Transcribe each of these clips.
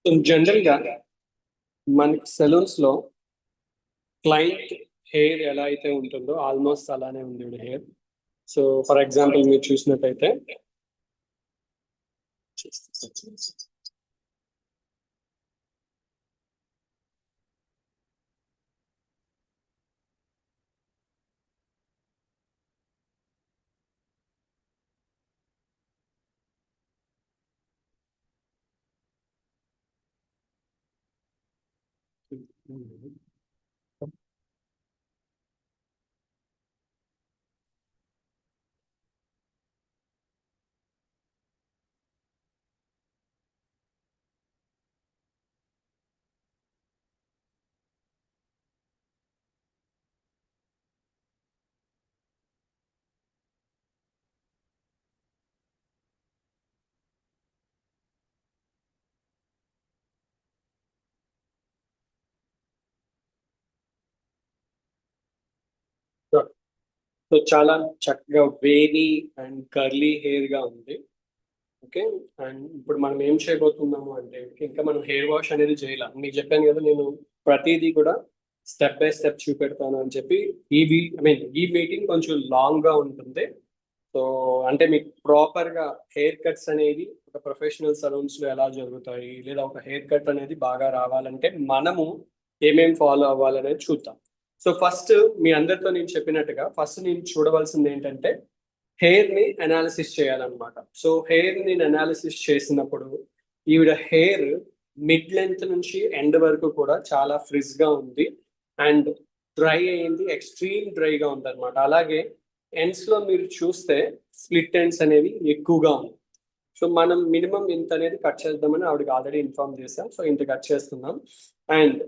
General గా మనకి salons లో క్లయింట్ హెయిర్ ఎలా అయితే ఉంటుందో ఆల్మోస్ట్ అలానే ఉంది హెయిర్. సో ఫర్ ఎగ్జాంపుల్ మీరు చూసినట్టయితే సో చాలా చక్కగా వేవీ అండ్ కర్లీ హెయిర్ గా ఉంది. ఓకే, అండ్ ఇప్పుడు మనం ఏం చేయబోతున్నాము అంటే ఇంకా మనం హెయిర్ వాష్ అనేది చేయాలి. మీకు చెప్పాను కదా, నేను ప్రతిదీ కూడా స్టెప్ బై స్టెప్ చూపెడతాను అని చెప్పి. ఈ మీటింగ్ కొంచెం లాంగ్ గా ఉంటుంది. సో అంటే మీకు ప్రాపర్ గా హెయిర్ కట్స్ అనేది ఒక ప్రొఫెషనల్ సలూన్స్ లో ఎలా జరుగుతాయి, లేదా ఒక హెయిర్ కట్ అనేది బాగా రావాలంటే మనము ఏమేం ఫాలో అవ్వాలనేది చూద్దాం. సో ఫస్ట్ మీ అందరితో నేను చెప్పినట్టుగా ఫస్ట్ నేను చూడవలసింది ఏంటంటే హెయిర్ ని అనాలిసిస్ చేయాలన్నమాట. సో హెయిర్ ని అనాలిసిస్ చేసినప్పుడు ఈవిడ హెయిర్ మిడ్ లెంత్ నుంచి ఎండ్ వరకు కూడా చాలా ఫ్రిజ్ గా ఉంది అండ్ డ్రై అయింది, ఎక్స్ట్రీమ్ డ్రైగా ఉంది అనమాట. అలాగే ఎండ్స్ లో మీరు చూస్తే స్ప్లిట్ ఎండ్స్ అనేవి ఎక్కువగా ఉంది. సో మనం మినిమం ఇంత అనేది కట్ చేద్దామని ఆవిడకి ఆల్రెడీ ఇన్ఫార్మ్ చేశాం. సో ఇంత కట్ చేస్తున్నాం. అండ్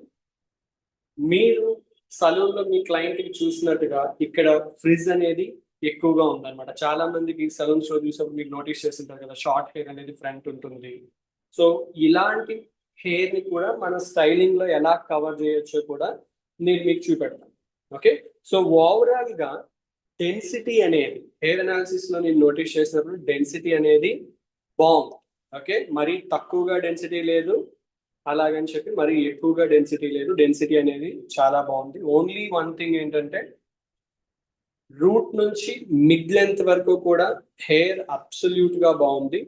మీరు సలూన్ లో మీ క్లయింట్ కి చూసినట్టుగా ఇక్కడ ఫ్రిజ్ అనేది ఎక్కువగా ఉందన్నమాట. చాలా మందికి సలూన్స్ లో చూసినప్పుడు మీరు నోటీస్ చేస్తుంటారు కదా, షార్ట్ హెయిర్ అనేది ఫ్రంట్ ఉంటుంది. సో ఇలాంటి హెయిర్ ని కూడా మన స్టైలింగ్ లో ఎలా కవర్ చేయొచ్చో కూడా నేను మీకు చూపెడతాను. ఓకే, సో ఓవరాల్ గా డెన్సిటీ అనేది హెయిర్ అనాలిసిస్ లో నేను నోటీస్ చేసినప్పుడు డెన్సిటీ అనేది బాగుంది. ఓకే, మరి తక్కువగా డెన్సిటీ లేదు, అలాగని చెప్పి మరి ఎక్కువగా డెన్సిటీ లేదు. డెన్సిటీ అనేది చాలా బాగుంది. ఓన్లీ వన్ థింగ్ ఏంటంటే రూట్ నుంచి మిడ్ లెంత్ వరకు కూడా హెయిర్ అబ్సల్యూట్ గా బాగుంది.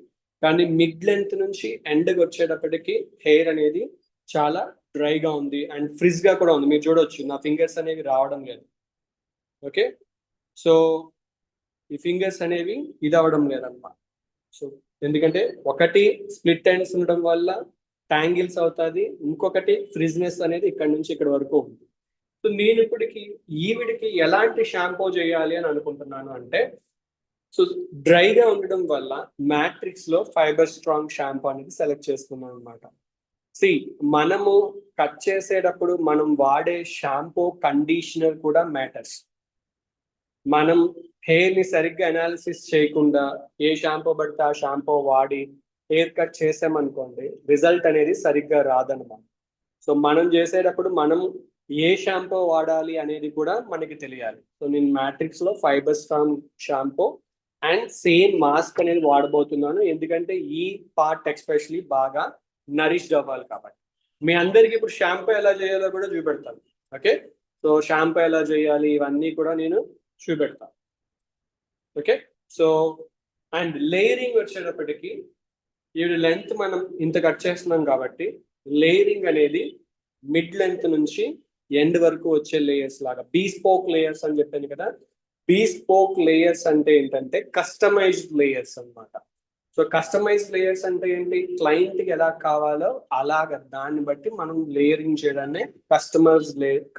కానీ మిడ్ లెంత్ నుంచి ఎండ్కి వచ్చేటప్పటికి హెయిర్ అనేది చాలా డ్రైగా ఉంది అండ్ ఫ్రిజ్ గా కూడా ఉంది. మీరు చూడొచ్చు నా ఫింగర్స్ అనేవి రావడం లేదు. ఓకే, సో ఈ ఫింగర్స్ అనేవి ఇది అవ్వడం లేదన్నమాట. సో ఎందుకంటే ఒకటి స్ప్లిట్ ఎండ్స్ ఉండడం వల్ల ట్యాంగిల్స్ అవుతుంది, ఇంకొకటి ఫ్రిజ్నెస్ అనేది ఇక్కడ నుంచి ఇక్కడ వరకు ఉంది. సో నేను ఇప్పటికి ఈవిడికి ఎలాంటి షాంపూ చేయాలి అని అనుకుంటున్నాను అంటే, సో డ్రైగా ఉండడం వల్ల మ్యాట్రిక్స్ లో ఫైబర్ స్ట్రాంగ్ షాంపూ అనేది సెలెక్ట్ చేసుకున్నాను అనమాట. సి మనము కట్ చేసేటప్పుడు మనం వాడే షాంపూ కండిషనర్ కూడా మ్యాటర్స్. మనం హెయిర్ ని సరిగ్గా అనాలిసిస్ చేయకుండా ఏ షాంపూ పడితే ఆ షాంపూ వాడి హెయిర్ కట్ చేసామనుకోండి, రిజల్ట్ అనేది సరిగ్గా రాదన్నమాట. సో మనం చేసేటప్పుడు మనం ఏ షాంపూ వాడాలి అనేది కూడా మనకి తెలియాలి. సో నేను మ్యాట్రిక్స్ లో fibre strong shampoo and same mask అనేది వాడబోతున్నాను. ఎందుకంటే ఈ పార్ట్ ఎక్స్పెషలీ బాగా నరిష్డ్ అవ్వాలి కాబట్టి. మీ అందరికి ఇప్పుడు షాంపూ ఎలా చేయాలో కూడా చూపెడతాను. ఓకే, సో షాంపూ ఎలా చేయాలి ఇవన్నీ కూడా నేను చూపెడతాను. ఓకే, సో అండ్ లేయరింగ్ వచ్చేటప్పటికి ఈ లెంత్ మనం ఇంత కట్ చేస్తున్నాం కాబట్టి లేయరింగ్ అనేది మిడ్ లెంత్ నుంచి ఎండ్ వరకు వచ్చే లేయర్స్ లాగా బీస్పోక్ లేయర్స్ అని చెప్పాను కదా. బీస్పోక్ లేయర్స్ అంటే ఏంటంటే కస్టమైజ్డ్ లేయర్స్ అన్నమాట. సో కస్టమైజ్డ్ లేయర్స్ అంటే ఏంటి, క్లయింట్ కి ఎలా కావాలో అలాగా దాన్ని బట్టి మనం లేయరింగ్ చేయడాన్ని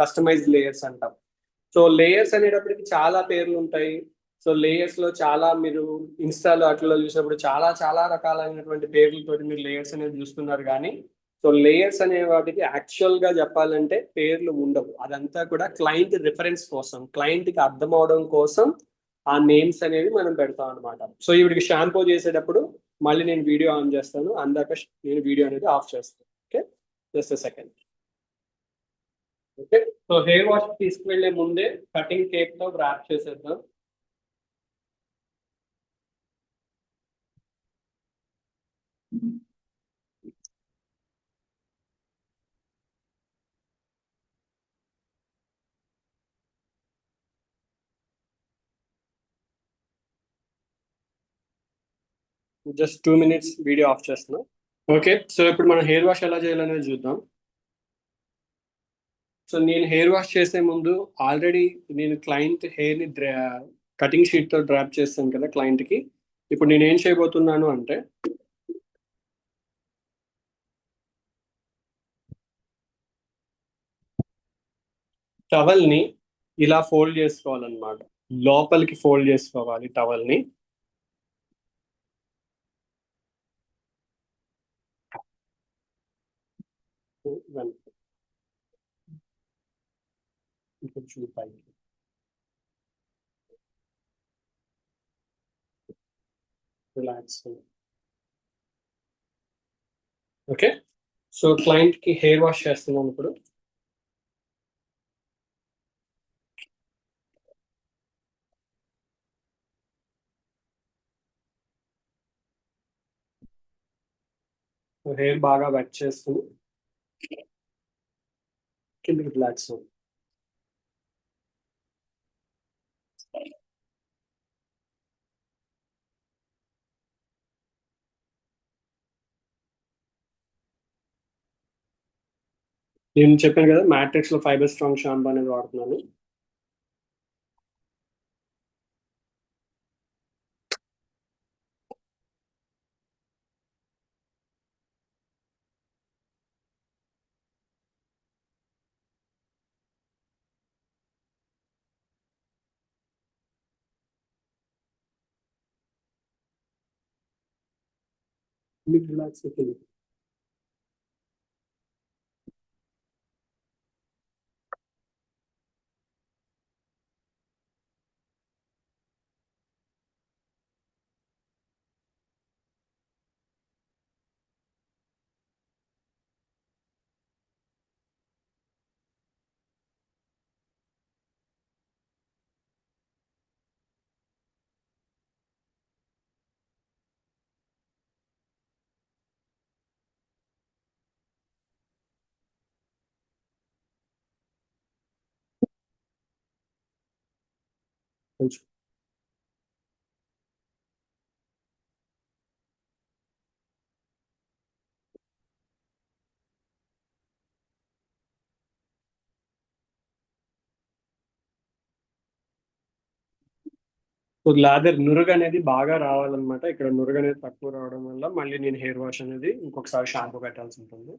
కస్టమైజ్డ్ లేయర్స్ అంటాం. సో లేయర్స్ అనేటప్పటికి చాలా పేర్లు ఉంటాయి. సో లేయర్స్ లో చాలా మీరు ఇన్స్టాలో అట్లా చూసినప్పుడు చాలా చాలా రకాలైనటువంటి పేర్లతో మీరు లేయర్స్ అనేది చూస్తున్నారు. కానీ సో లేయర్స్ అనే వాటికి యాక్చువల్ గా చెప్పాలంటే పేర్లు ఉండవు. అదంతా కూడా క్లయింట్ రిఫరెన్స్ కోసం, క్లయింట్ కి అర్థం అవడం కోసం ఆ నేమ్స్ అనేవి మనం పెడతాం అనమాట. సో ఈవిడికి షాంపూ చేసేటప్పుడు మళ్ళీ నేను వీడియో ఆన్ చేస్తాను, అందాక నేను వీడియో అనేది ఆఫ్ చేస్తాను. Okay, just second. Okay, so hair wash తీసుకువెళ్లే ముందే కటింగ్ టేప్ తో ర్యాప్ చేసేద్దాం. జస్ట్ 2 minutes వీడియో ఆఫ్ చేస్తున్నా. ఓకే, సో ఇప్పుడు మనం హెయిర్ వాష్ ఎలా చేయాలనేది చూద్దాం. సో నేను హెయిర్ వాష్ చేసే ముందు ఆల్రెడీ నేను క్లయింట్ హెయిర్ ని కటింగ్ షీట్ తో డ్రాప్ చేస్తాను కదా క్లయింట్ కి. ఇప్పుడు నేను ఏం చేయబోతున్నాను అంటే టవల్ ని ఇలా ఫోల్డ్ చేసుకోవాలన్నమాట. లోపలికి ఫోల్డ్ చేసుకోవాలి టవల్ ని. కొంచెం పైకి రిలాక్స్. ఓకే, సో క్లయింట్ కి హెయిర్ వాష్ చేస్తున్నాను ఇప్పుడు. హెయిర్ బాగా వెట్ చేసుకుని కిందకి రిలాక్స్. నేను చెప్పాను కదా మ్యాట్రిక్స్ లో ఫైబర్ స్ట్రాంగ్ షాంపూ అనేది వాడుతున్నాను. కిందకి రిలాక్స్ కిందకి. కొంచెం లాదర్ నురుగు అనేది బాగా రావాలన్నమాట. ఇక్కడ నురుగు అనేది తక్కువ రావడం వల్ల మళ్ళీ నేను హెయిర్ వాష్ అనేది ఇంకొకసారి షాంపూ పెట్టాల్సి ఉంటుంది.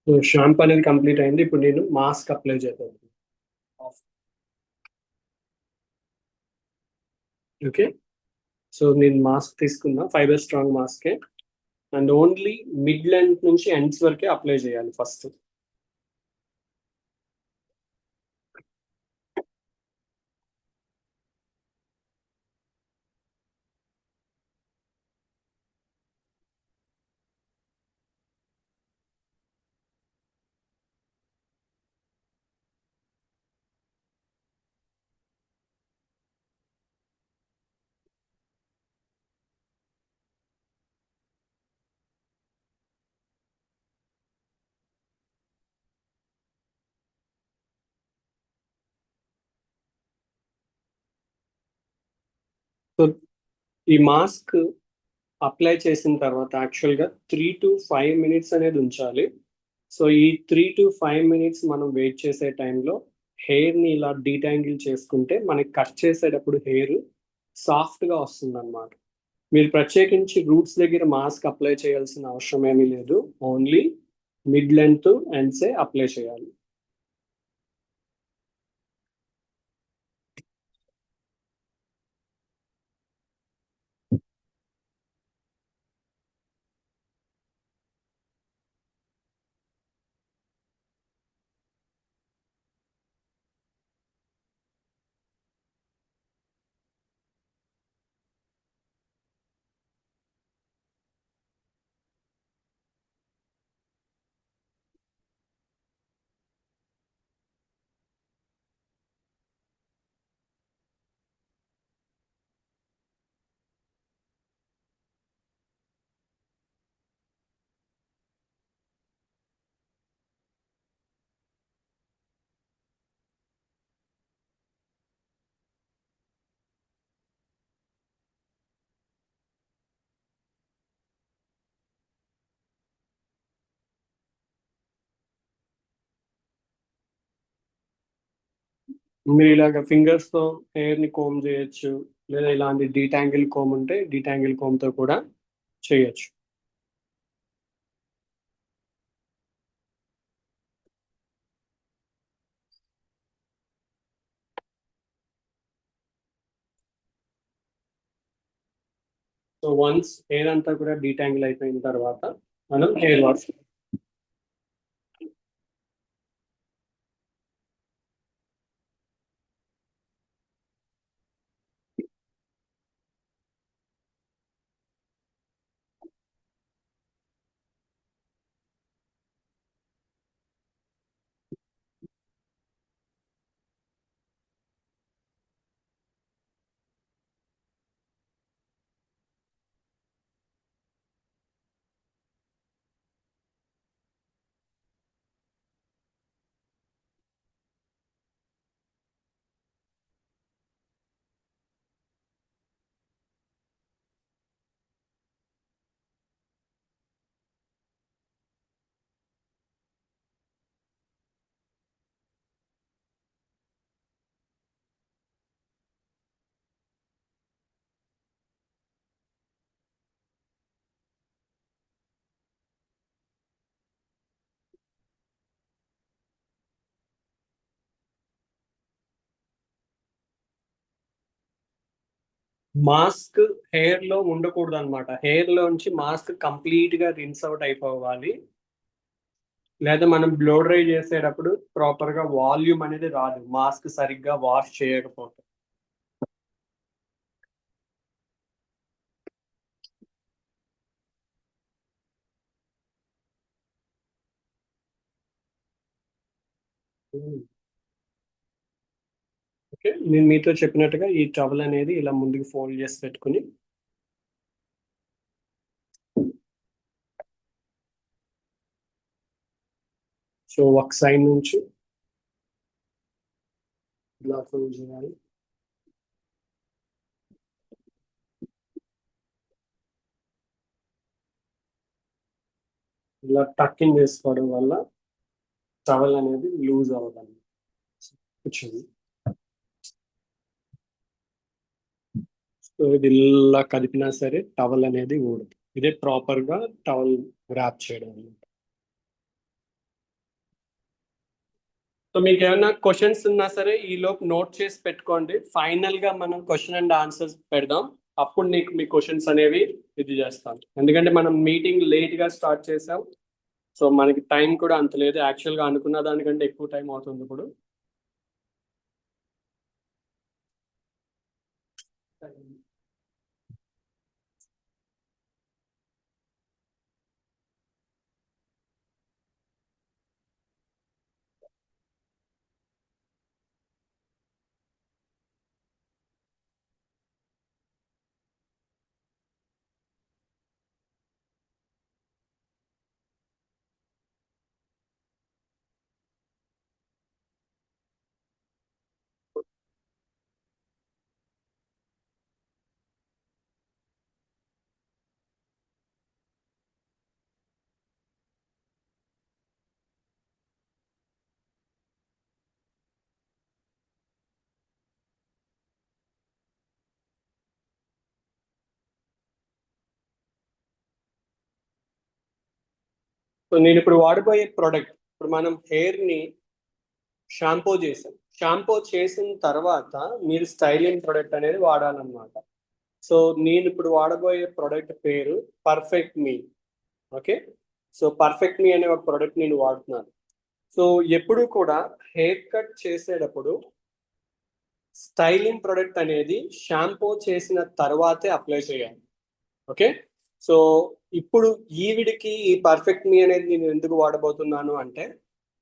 సో షాంపూ అనేది కంప్లీట్ అయింది. ఇప్పుడు నేను మాస్క్ అప్లై చేస్తాను. ఓకే. సో నేను మాస్క్ తీసుకున్నా, ఫైబర్ స్ట్రాంగ్ మాస్కే. అండ్ ఓన్లీ మిడ్ లెంత్ నుంచి ఎండ్స్ వరకే అప్లై చేయాలి ఫస్ట్. సో ఈ మాస్క్ అప్లై చేసిన తర్వాత యాక్చువల్గా 3 to 5 minutes అనేది ఉంచాలి. సో ఈ 3 to 5 minutes మనం వెయిట్ చేసే టైంలో హెయిర్ని ఇలా డీటాంగిల్ చేసుకుంటే మనకి కట్ చేసేటప్పుడు హెయిర్ సాఫ్ట్గా వస్తుంది అనమాట. మీరు ప్రత్యేకించి రూట్స్ దగ్గర మాస్క్ అప్లై చేయాల్సిన అవసరం ఏమీ లేదు. ఓన్లీ మిడ్ లెంత్ ఎండ్సే అప్లై చేయాలి. మీరు ఇలాగ ఫింగర్స్ తో హెయిర్ ని కోమ్ చేయొచ్చు, లేదా ఇలాంటి డీటాంగిల్ కోమ్ ఉంటే డీటాంగిల్ కోమ్ తో కూడా చేయొచ్చు. సో వన్స్ హెయిర్ అంతా కూడా డీటాంగిల్ అయిపోయిన తర్వాత మనం హెయిర్ వాష్. మాస్క్ హెయిర్ లో ఉండకూడదు అనమాట. హెయిర్ లోంచి మాస్క్ కంప్లీట్ గా రిన్స్ అవుట్ అయిపోవాలి. లేదా మనం బ్లో డ్రై చేసేటప్పుడు ప్రాపర్ గా వాల్యూమ్ అనేది రాదు, మాస్క్ సరిగ్గా వాష్ చేయకపోతే. ఓకే, నేను మీతో చెప్పినట్టుగా ఈ టవల్ అనేది ఇలా ముందుకు ఫోల్డ్ చేసి పెట్టుకుని సో ఒక సైడ్ నుంచి ఇలా ఫోల్డ్ చేయాలి. ఇలా టక్కింగ్ చేసుకోవడం వల్ల టవల్ అనేది లూజ్ అవ్వదండి. కూర్చోండి. సో ఇది ఇలా కదిపినా సరే టవల్ అనేది ఊడదు. ఇదే ప్రాపర్ గా టవల్ ర్యాప్ చేయడం అన్నమాట. సో మీకు ఏమైనా క్వశ్చన్స్ ఉన్నా సరే ఈ లోపు నోట్ చేసి పెట్టుకోండి. ఫైనల్ గా మనం క్వశ్చన్ అండ్ ఆన్సర్స్ పెడదాం. అప్పుడు నీకు మీ క్వశ్చన్స్ అనేవి ఇది చేస్తాం. ఎందుకంటే మనం మీటింగ్ లేట్ గా స్టార్ట్ చేసాం. సో మనకి టైం కూడా అంత లేదు. యాక్చువల్ గా అనుకున్న దానికంటే ఎక్కువ టైం అవుతుంది ఇప్పుడు. సో నేను ఇప్పుడు వాడబోయే ప్రోడక్ట్, ఇప్పుడు మనం హెయిర్ ని షాంపూ చేసాం. షాంపూ చేసిన తర్వాత మీరు స్టైలింగ్ ప్రోడక్ట్ అనేది వాడాలన్నమాట. సో నేను ఇప్పుడు వాడబోయే ప్రోడక్ట్ పేరు పర్ఫెక్ట్ మీ. ఓకే. సో పర్ఫెక్ట్ మీ అనే ఒక ప్రోడక్ట్ నేను వాడుతున్నాను. సో ఎప్పుడు కూడా హెయిర్ కట్ చేసేటప్పుడు స్టైలింగ్ ప్రొడక్ట్ అనేది షాంపూ చేసిన తర్వాతే అప్లై చేయాలి. ఓకే. సో ఇప్పుడు ఈవిడికి ఈ పర్ఫెక్ట్ మీ అనేది నేను ఎందుకు వాడబోతున్నాను అంటే,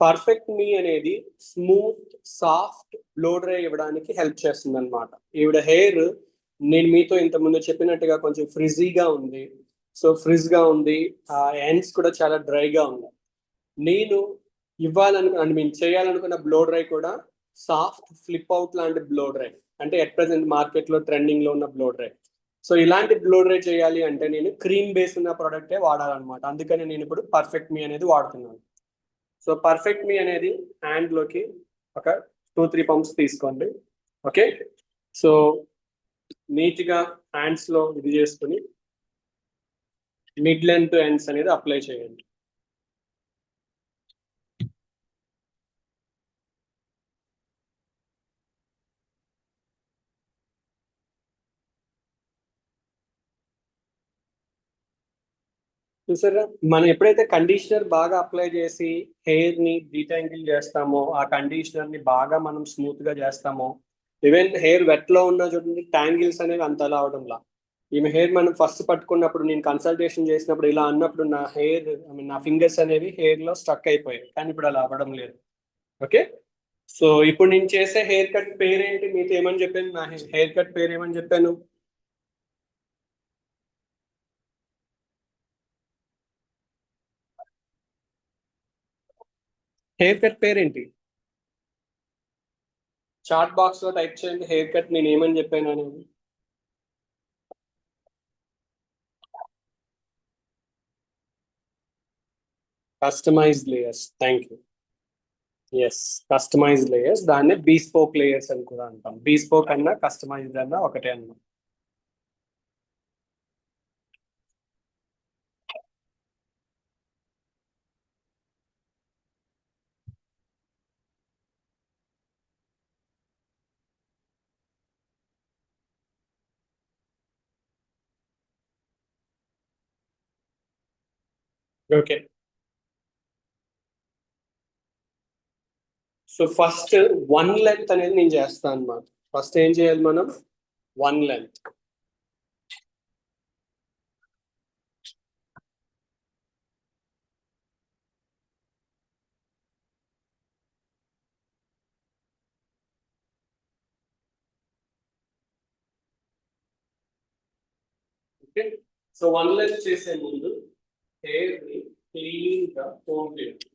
పర్ఫెక్ట్ మీ అనేది స్మూత్ సాఫ్ట్ బ్లో డ్రై ఇవ్వడానికి హెల్ప్ చేస్తుంది అనమాట. ఈవిడ హెయిర్ నేను మీతో ఇంతకుముందు చెప్పినట్టుగా కొంచెం ఫ్రిజీగా ఉంది. సో ఫ్రిజ్గా ఉంది. ఆ ఎండ్స్ కూడా చాలా డ్రైగా ఉంది. నేను చేయాలనుకున్న బ్లో డ్రై కూడా సాఫ్ట్ ఫ్లిప్ అవుట్ లాంటి బ్లో డ్రై, అంటే ఎట్ ప్రెసెంట్ మార్కెట్ లో ట్రెండింగ్ లో ఉన్న బ్లో డ్రై. సో ఇలాంటి బ్లో డ్రై చేయాలి అంటే నేను క్రీమ్ బేస్ ఉన్న ప్రోడక్టే వాడాలన్నమాట. అందుకని నేను ఇప్పుడు పర్ఫెక్ట్ మీ అనేది వాడుతున్నాను. సో పర్ఫెక్ట్ మీ అనేది హ్యాండ్ లోకి ఒక 2-3 పంప్స్ తీసుకోండి. ఓకే. సో నీట్ గా హ్యాండ్స్ లో ఇది చేసుకుని మిడ్ లెంత్ ఎండ్స్ అనేది అప్లై చేయండి. చూసారా, మనం ఎప్పుడైతే కండిషనర్ బాగా అప్లై చేసి హెయిర్ ని డీటాంగిల్ చేస్తామో, ఆ కండిషనర్ ని బాగా మనం స్మూత్ గా చేస్తామో, ఈవెన్ హెయిర్ వెట్ లో ఉన్న చూడండి ట్యాంగిల్స్ అనేవి అంత అలా అవడంలా. ఈమె హెయిర్ మనం ఫస్ట్ పట్టుకున్నప్పుడు, నేను కన్సల్టేషన్ చేసినప్పుడు ఇలా అన్నప్పుడు నా హెయిర్ ఐ మీన్ నా ఫింగర్స్ అనేవి హెయిర్ లో స్టక్ అయిపోయాయి. కానీ ఇప్పుడు అలా అవ్వడం లేదు. ఓకే. సో ఇప్పుడు నేను చేసే హెయిర్ కట్ పేరేంటి, మీతో ఏమని చెప్పాను? నా హెయిర్ కట్ పేరు ఏమని చెప్పాను? హెయిర్ కట్ పేరేంటి? చాట్ బాక్స్ లో టైప్ చేయండి హెయిర్ కట్ నేను ఏమని చెప్పాను అనేది. Customised layers. Thank you. Yes, customised layers. దాన్ని బీస్పోక్ లేయర్స్ అని కూడా అంటాం. బీస్పోక్ అన్నా కస్టమైజ్డ్ అన్నా ఒకటే అన్నా. Okay. So first one length అనేది నేను చేస్తాను అన్నమాట. ఫస్ట్ ఏం చేయాలి మనం? One length. Okay. So one length చేసే ముందు హెయిర్ ని క్లీన్ గా కోమ్ చేయాలి.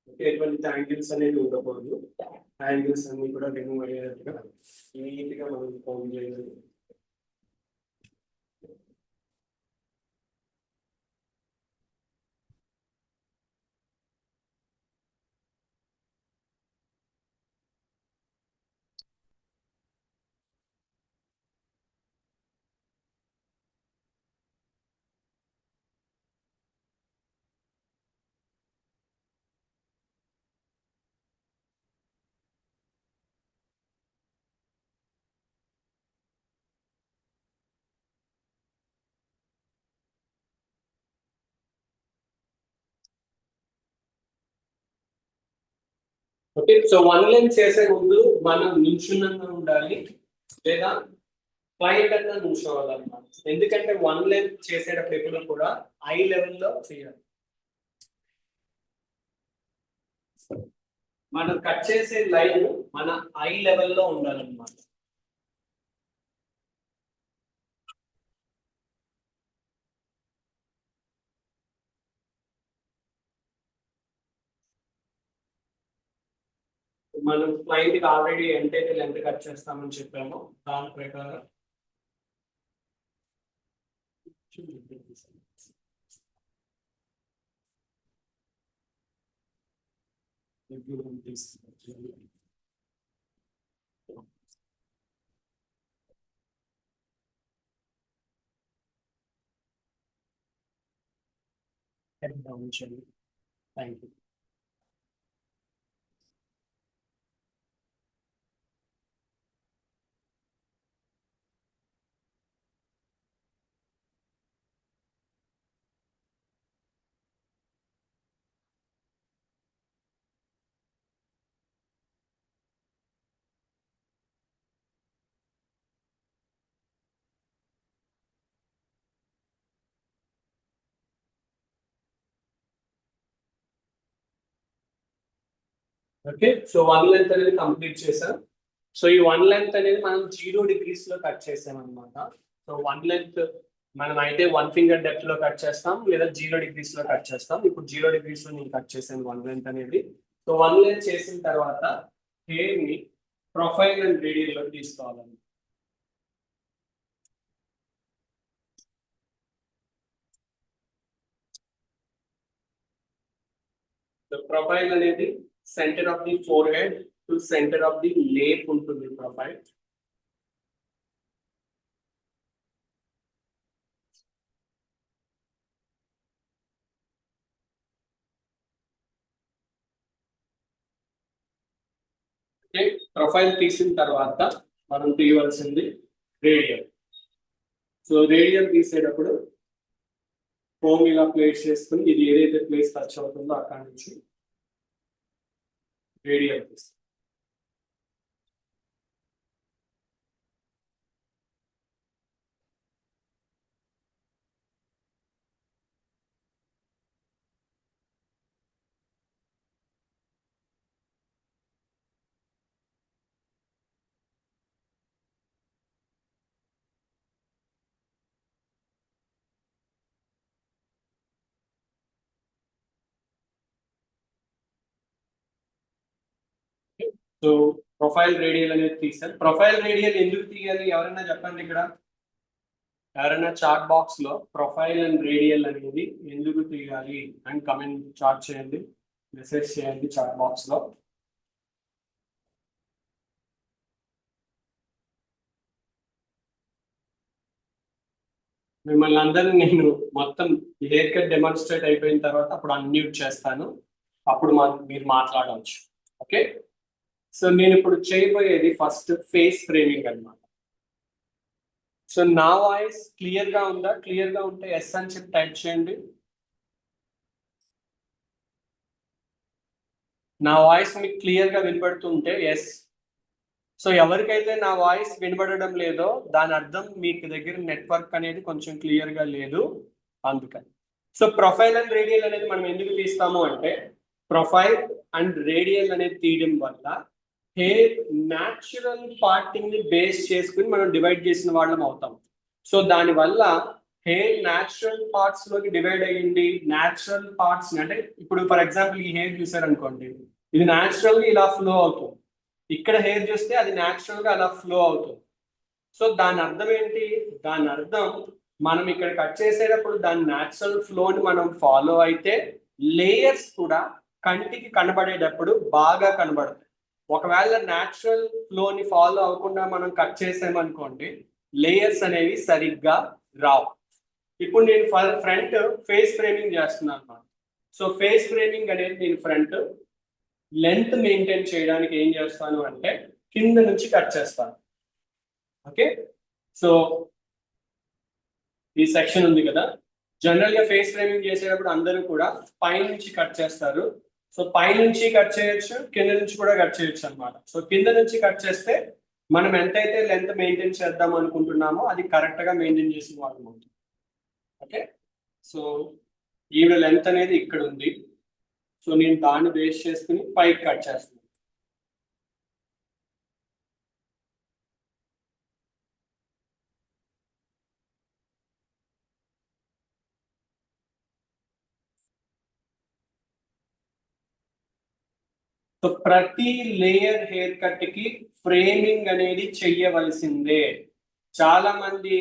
ఓకే. ఎటువంటి యాంగిల్స్ అనేది ఉండకూడదు. యాంగిల్స్ అన్ని కూడా రిమూవ్ అయ్యేటట్టుగా నీట్ గా మనం కోమ్ చేయాలి. ఓకే, సో వన్ లెంత్ చేసే ముందు మనం నిల్చున్నంగా ఉండాలి లేదా క్లయింట్ అన్నా నిల్చోవాలన్నమాట. ఎందుకంటే వన్ లెంత్ చేసేటప్పుడు ఎప్పుడు కూడా ఐ లెవెల్లో చేయాలి. మనం కట్ చేసే లైన్ మన ఐ లెవెల్లో ఉండాలన్నమాట. మనం క్లయింట్ కి ఆల్రెడీ ఎంతైతే లెంత్ కట్ చేస్తామని చెప్పామో దాని ప్రకారం thank you. Okay, so one length అనేది కంప్లీట్ చేసాం. సో ఈ వన్ లెంత్ అనేది మనం 0 degrees లో కట్ చేసాం అనమాట. సో వన్ లెంత్ మనం అయితే 1 finger డెప్త్ లో కట్ చేస్తాం లేదా 0 degrees లో కట్ చేస్తాం. ఇప్పుడు 0 degrees లో నేను కట్ చేసాను వన్ లెంత్ అనేది. సో వన్ లెంత్ చేసిన తర్వాత హెయిర్ ని ప్రొఫైల్ అండ్ రేడియల్ లో తీసుకోవాలండి. ప్రొఫైల్ అనేది centre of the forehead to centre of the nape ఉంటుంది ప్రొఫైల్. ప్రొఫైల్ తీసిన తర్వాత మనం తీయవలసింది రేడియల్. సో రేడియల్ తీసేటప్పుడు హోమ్ ఇలా ప్లేస్ చేసుకుని ఇది ఏదైతే ప్లేస్ టచ్ అవుతుందో అక్కడి నుంచి రేడియల్ తీస్తాం. సో ప్రొఫైల్ రేడియల్ అనేది తీసాం. ప్రొఫైల్ రేడియల్ ఎందుకు తీయాలి ఎవరైనా చెప్పండి ఇక్కడ. ఎవరైనా చాట్ బాక్స్ లో ప్రొఫైల్ అండ్ రేడియల్ అనేది ఎందుకు తీయాలి అని కమెంట్ చాట్ చేయండి, మెసేజ్ చేయండి చాట్ బాక్స్ లో. మిమ్మల్ని అందరినీ నేను మొత్తం హెయిర్ కట్ డెమాన్స్ట్రేట్ అయిపోయిన తర్వాత అప్పుడు అన్మ్యూట్ చేస్తాను, అప్పుడు మీరు మాట్లాడవచ్చు. ఓకే, సో నేను ఇప్పుడు చేయబోయేది ఫస్ట్ ఫేస్ ఫ్రేమింగ్ అన్నమాట. సో నా వాయిస్ క్లియర్ గా ఉందా? క్లియర్ గా ఉంటే ఎస్ అని చెప్పి టైప్ చేయండి. నా వాయిస్ మీకు క్లియర్ గా వినబడుతుంటే ఎస్. సో ఎవరికైతే నా వాయిస్ వినబడడం లేదో దాని అర్థం మీకు దగ్గర నెట్వర్క్ అనేది కొంచెం క్లియర్ గా లేదు, అందుకని. సో ప్రొఫైల్ అండ్ రేడియల్ అనేది మనం ఎందుకు తీస్తాము అంటే, ప్రొఫైల్ అండ్ రేడియల్ అనేది తీయడం వల్ల హెయిర్ న్యాచురల్ పార్టింగ్ ని బేస్ చేసుకుని మనం డివైడ్ చేసిన వాళ్ళం అవుతాం. సో దానివల్ల హెయిర్ న్యాచురల్ పార్ట్స్ లోకి డివైడ్ అయ్యింది. న్యాచురల్ పార్ట్స్ అంటే ఇప్పుడు ఫర్ ఎగ్జాంపుల్ ఈ హెయిర్ చూసారనుకోండి, ఇది న్యాచురల్ గా ఇలా ఫ్లో అవుతుంది. ఇక్కడ హెయిర్ చూస్తే అది న్యాచురల్ గా అలా ఫ్లో అవుతుంది. సో దాని అర్థం ఏంటి? దాని అర్థం మనం ఇక్కడ కట్ చేసేటప్పుడు దాని న్యాచురల్ ఫ్లోని మనం ఫాలో అయితే లేయర్స్ కూడా కంటికి కనబడేటప్పుడు బాగా కనబడతాయి. ఒకవేళ న్యాచురల్ ఫ్లోని ఫాలో అవ్వకుండా మనం కట్ చేసామనుకోండి, లేయర్స్ అనేవి సరిగ్గా రావు. ఇప్పుడు నేను ఫ్రంట్ ఫేస్ ఫ్రేమింగ్ చేస్తున్నాను అన్నమాట. సో ఫేస్ ఫ్రేమింగ్ అనేది నేను ఫ్రంట్ లెంత్ మెయింటైన్ చేయడానికి ఏం చేస్తాను అంటే కింద నుంచి కట్ చేస్తాను. ఓకే, సో ఈ సెక్షన్ ఉంది కదా, జనరల్ గా ఫేస్ ఫ్రేమింగ్ చేసేటప్పుడు అందరూ కూడా పై నుంచి కట్ చేస్తారు. సో పై నుంచి కట్ చేయొచ్చు, కింద నుంచి కూడా కట్ చేయొచ్చు అనమాట. సో కింద నుంచి కట్ చేస్తే మనం ఎంతైతే లెంత్ మెయింటైన్ చేద్దాం అనుకుంటున్నామో అది కరెక్ట్ గా మెయింటైన్ చేసిన వాళ్ళం అవుతుంది. ఓకే, సో ఈవిడ లెంత్ అనేది ఇక్కడ ఉంది. సో నేను దాన్ని బేస్ చేసుకుని పైకి కట్ చేస్తున్నాను. సో ప్రతి లేయర్ హెయిర్ కట్ కి ఫ్రేమింగ్ అనేది చెయ్యవలసిందే. చాలా మంది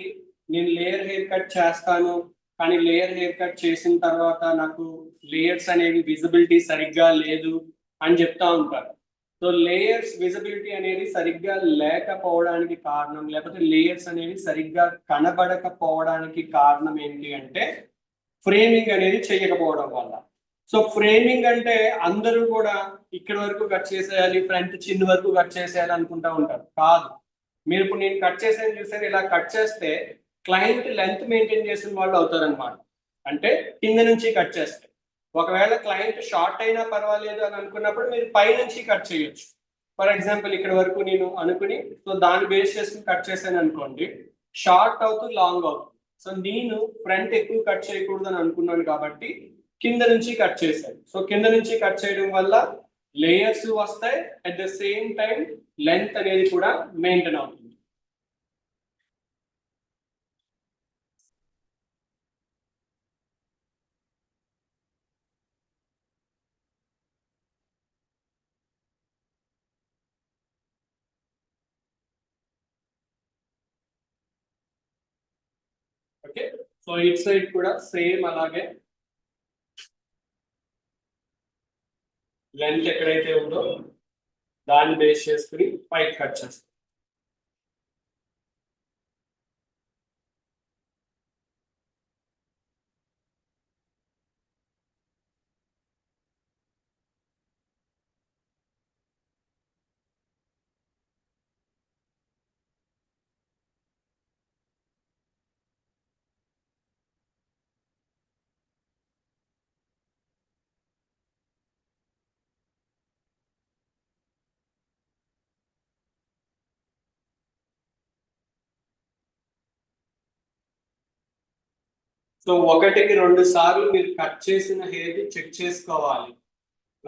నేను లేయర్ హెయిర్ కట్ చేస్తాను, కానీ లేయర్ హెయిర్ కట్ చేసిన తర్వాత నాకు లేయర్స్ అనేవి విజిబిలిటీ సరిగ్గా లేదు అని చెప్తా ఉంటారు. సో లేయర్స్ విజిబిలిటీ అనేది సరిగ్గా లేకపోవడానికి కారణం, లేకపోతే లేయర్స్ అనేవి సరిగ్గా కనబడకపోవడానికి కారణం ఏంటి అంటే ఫ్రేమింగ్ అనేది చెయ్యకపోవడం వల్ల. సో ఫ్రేమింగ్ అంటే అందరూ కూడా ఇక్కడ వరకు కట్ చేసేయాలి, ఫ్రంట్ చిన్న వరకు కట్ చేసేయాలి అనుకుంటా ఉంటారు. కాదు, మీరు ఇప్పుడు నేను కట్ చేసాను చూసారు, ఇలా కట్ చేస్తే క్లయింట్ లెంత్ మెయింటైన్ చేసిన వాళ్ళు అవుతారనమాట. అంటే కింద నుంచి కట్ చేస్తే, ఒకవేళ క్లయింట్ షార్ట్ అయినా పర్వాలేదు అని అనుకున్నప్పుడు మీరు పై నుంచి కట్ చేయొచ్చు. ఫర్ ఎగ్జాంపుల్ ఇక్కడ వరకు నేను అనుకుని సో దాన్ని బేస్ చేసుకుని కట్ చేశాను అనుకోండి, షార్ట్ అవుతూ లాంగ్ అవుతుంది. సో నేను ఫ్రంట్ ఎక్కువ కట్ చేయకూడదు అని అనుకున్నాను కాబట్టి కింద నుంచి కట్ చేశాను. సో కింద నుంచి కట్ చేయడం వల్ల లేయర్స్ వస్తాయి, at the same time length అనేది కూడా మెయింటైన్ అవుతుంది. ఓకే, సో ఇట్ సైడ్ కూడా సేమ్ అలాగే లెంత్ ఎక్కడైతే ఉందో దాన్ని బేస్ చేసుకుని పైకి కట్ చేస్తాం. సో 1-2 సార్లు మీరు కట్ చేసిన హెయిర్ చెక్ చేసుకోవాలి.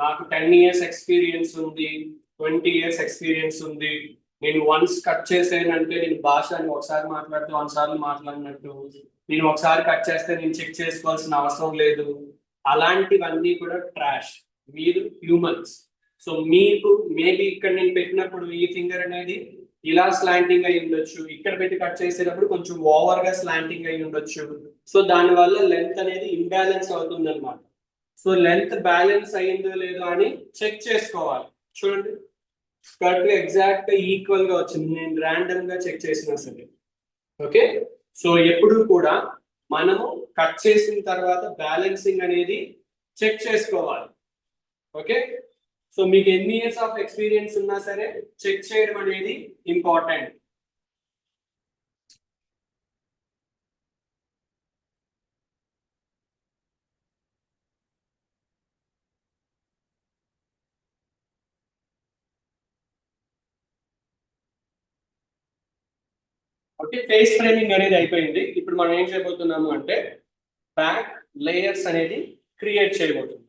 నాకు 10 ఇయర్స్ ఎక్స్పీరియన్స్ ఉంది, 20 ఇయర్స్ ఎక్స్పీరియన్స్ ఉంది, నేను వన్స్ కట్ చేసానంటే నేను భాష అని ఒకసారి మాట్లాడితే 100 సార్లు మాట్లాడినట్టు, నేను ఒకసారి కట్ చేస్తే నేను చెక్ చేసుకోవాల్సిన అవసరం లేదు. అలాంటివన్నీ కూడా ట్రాష్. మీరు హ్యూమన్స్. సో మీకు మేబీ ఇక్కడ నేను పెట్టినప్పుడు ఈ ఫింగర్ అనేది ఇలా స్లాంటింగ్ అయి ఉండొచ్చు, ఇక్కడ పెట్టి కట్ చేసేటప్పుడు కొంచెం ఓవర్ గా స్లాంటింగ్ అయి ఉండొచ్చు. సో దానివల్ల లెంత్ అనేది ఇంబ్యాలెన్స్ అవుతుంది అనమాట. సో లెంత్ బ్యాలెన్స్ అయిందో లేదో అని చెక్ చేసుకోవాలి. చూడండి, కరెక్ట్ ఎగ్జాక్ట్ ఈక్వల్ గా వచ్చింది, నేను ర్యాండమ్ గా చెక్ చేసిన సరే. ఓకే, సో ఎప్పుడు కూడా మనము కట్ చేసిన తర్వాత బ్యాలెన్సింగ్ అనేది చెక్ చేసుకోవాలి. ఓకే, సో మీకు ఎన్ని ఇయర్స్ ఆఫ్ ఎక్స్పీరియన్స్ ఉన్నా సరే చెక్ చేయడం అనేది ఇంపార్టెంట్. ఓకే, ఫేస్ ఫ్రేమింగ్ అనేది అయిపోయింది. ఇప్పుడు మనం ఏం చేయబోతున్నాము అంటే బ్యాక్ లేయర్స్ అనేది క్రియేట్ చేయబోతున్నాం.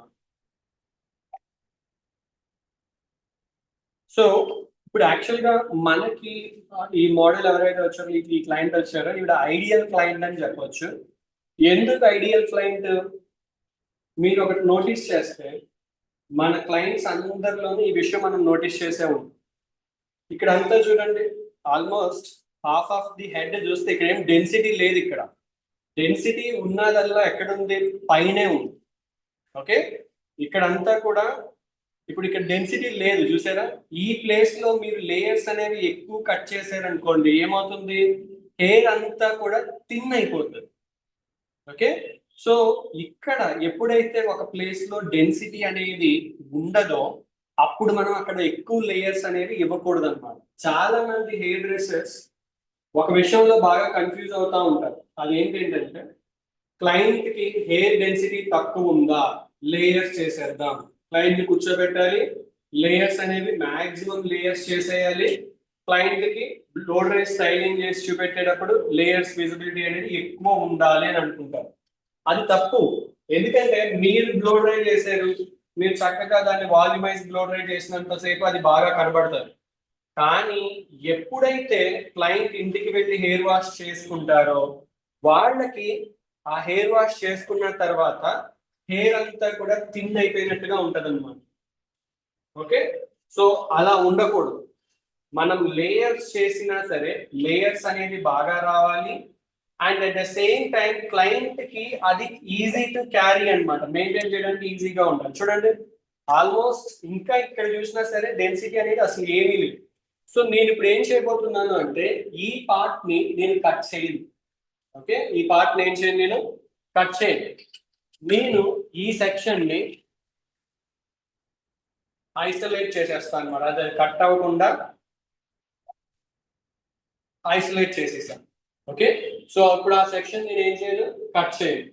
సో ఇప్పుడు యాక్చువల్ గా మనకి ఈ మోడల్ ఎవరైతే వచ్చారో, ఈ క్లయింట్ వచ్చారో, ఈవిడ ఐడియల్ క్లయింట్ అని చెప్పొచ్చు. ఎందుకు ఐడియల్ క్లయింట్? మీరు ఒకటి నోటీస్ చేస్తే మన క్లయింట్స్ అందరిలోనూ ఈ విషయం మనం నోటీస్ చేసే ఉంటాం. ఇక్కడ అంతా చూడండి, almost half of the head చూస్తే ఇక్కడ ఏం డెన్సిటీ లేదు. ఇక్కడ డెన్సిటీ ఉన్నదల్లా ఎక్కడుంది? పైనే ఉంది. ఓకే, ఇక్కడంతా కూడా ఇప్పుడు ఇక్కడ డెన్సిటీ లేదు చూసారా. ఈ ప్లేస్ లో మీరు లేయర్స్ అనేవి ఎక్కువ కట్ చేశారనుకోండి, ఏమవుతుంది? హెయిర్ అంతా కూడా థిన్ అయిపోతుంది. ఓకే, సో ఇక్కడ ఎప్పుడైతే ఒక ప్లేస్ లో డెన్సిటీ అనేది ఉండదో అప్పుడు మనం అక్కడ ఎక్కువ లేయర్స్ అనేవి ఇవ్వకూడదు అనమాట. చాలా మంది హెయిర్ డ్రెస్సర్స్ ఒక విషయంలో బాగా కన్ఫ్యూజ్ అవుతా ఉంటారు. అదేంటంటే క్లయింట్ కి హెయిర్ డెన్సిటీ తక్కువ ఉందా, లేయర్స్ చేసేద్దాం. క్లయింట్ ని కూర్చోబెట్టాలి, లేయర్స్ అనేవి మాక్సిమం లేయర్స్ చేసేయాలి. క్లయింట్ కి బ్లో డ్రై స్టైలింగ్ చేసి చూపెట్టేటప్పుడు లేయర్స్ విజిబిలిటీ అనేది ఎక్కువ ఉండాలి అని అనుకుంటారు. అది తప్పు. ఎందుకంటే మీరు బ్లో డ్రై చేశారు, మీరు చక్కగా దాన్ని వాల్యూమైజ్ బ్లో డ్రై చేసినంత సేపు అది బాగా కనబడుతుంది. కానీ ఎప్పుడైతే క్లయింట్ ఇంటికి వెళ్ళి హెయిర్ వాష్ చేసుకుంటారో వాళ్ళకి ఆ హెయిర్ వాష్ చేసుకున్న తర్వాత హెయిర్ అంతా కూడా థిన్ అయిపోయినట్టుగా ఉంటది అనమాట. ఓకే, సో అలా ఉండకూడదు. మనం లేయర్స్ చేసినా సరే లేయర్స్ అనేది బాగా రావాలి. And at the same time client కి అది ఈజీ టు క్యారీ అనమాట, మెయింటైన్ చేయడానికి ఈజీగా ఉండాలి. చూడండి, ఆల్మోస్ట్ ఇంకా ఇక్కడ చూసినా సరే డెన్సిటీ అనేది అసలు ఏమీ లేదు. సో నేను ఇప్పుడు ఏం చేయబోతున్నాను అంటే ఈ పార్ట్ ని నేను కట్ చేయను. ఓకే, ఈ పార్ట్ ని ఏం చేయను, నేను కట్ చేయను. నేను ఈ సెక్షన్ ని ఐసోలేట్ చేసేస్తాను అనమాట. అది కట్ అవ్వకుండా ఐసోలేట్ చేసేసాను. ఓకే, సో ఇప్పుడు ఆ సెక్షన్ నేను ఏం చేయను, కట్ చేయను.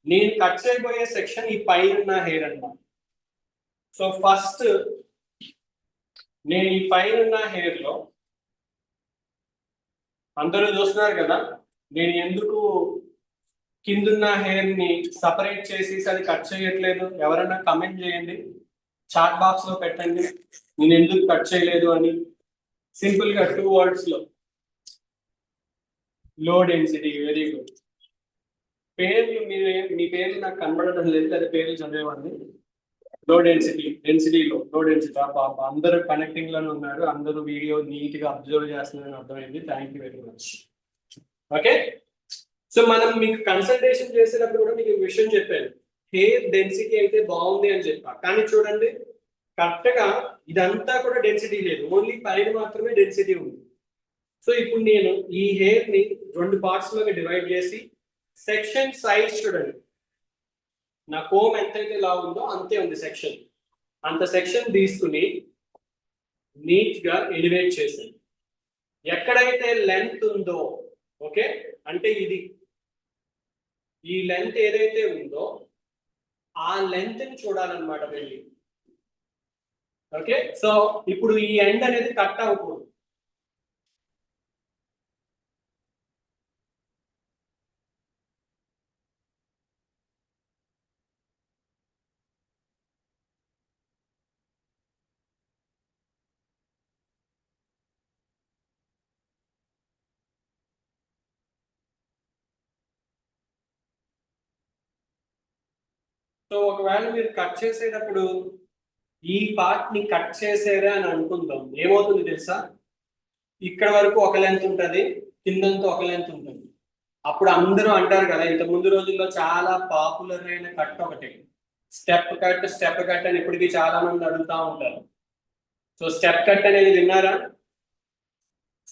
నేను కట్ చేయబోయే సెక్షన్ ఈ పైన హెయిర్ అన్నమాట. సో ఫస్ట్ నేను ఈ పైన హెయిర్ లో, అందరూ చూస్తున్నారు కదా నేను ఎందుకు కిందున్న హెయిర్ ని సపరేట్ చేసి అది కట్ చేయట్లేదు? ఎవరైనా కమెంట్ చేయండి, చాట్ బాక్స్ లో పెట్టండి నేను ఎందుకు కట్ చేయలేదు అని. సింపుల్ గా 2 words లో, లో డెన్సిటీ. Very good. పేర్లు మీ పేర్లు నాకు కనబడటం లేదు, లేదా పేర్లు చదివేవాడిని. Low density, డెన్సిటీలో low density. పాప అందరూ కనెక్టింగ్ లోనే ఉన్నారు, అందరూ వీడియో నీట్ గా అబ్జర్వ్ చేస్తున్నారని అర్థమైంది. Thank you very much. Okay, so మనం మీకు కన్సల్టేషన్ చేసేటప్పుడు కూడా మీకు విషయం చెప్పాను, హెయిర్ డెన్సిటీ అయితే బాగుంది అని చెప్పా. కానీ చూడండి కరెక్ట్ గా ఇదంతా కూడా డెన్సిటీ లేదు, ఓన్లీ పైన మాత్రమే డెన్సిటీ ఉంది. సో ఇప్పుడు నేను ఈ హెయిర్ ని 2 పార్ట్స్ లోకి డివైడ్ చేసి సెక్షన్ సైజ్ చూడండి, నా కోమ్ ఎంతైతే లా ఉందో అంతే ఉంది సెక్షన్. అంత సెక్షన్ తీసుకుని నీట్ గా ఎలివేట్ చేశాను. ఎక్కడైతే లెంత్ ఉందో, ఓకే, అంటే ఇది ఈ లెంత్ ఏదైతే ఉందో ఆ లెంత్ ని చూడాలన్నమాట వెళ్ళి. ఓకే, సో ఇప్పుడు ఈ ఎండ్ అనేది కట్ అవ్వకూడదు. సో ఒకవేళ మీరు కట్ చేసేటప్పుడు ఈ పార్ట్ ని కట్ చేసారా అని అనుకుందాం, ఏమవుతుంది తెలుసా? ఇక్కడ వరకు ఒక లెంత్ ఉంటుంది, కిందంతా ఒక లెంత్ ఉంటుంది. అప్పుడు అందరూ అంటారు కదా, ఇంత ముందు రోజుల్లో చాలా పాపులర్ అయిన కట్ ఒకటి స్టెప్ కట్. స్టెప్ కట్ అని ఇప్పటికీ చాలా మంది అడుగుతా ఉంటారు. సో స్టెప్ కట్ అనేది విన్నారా?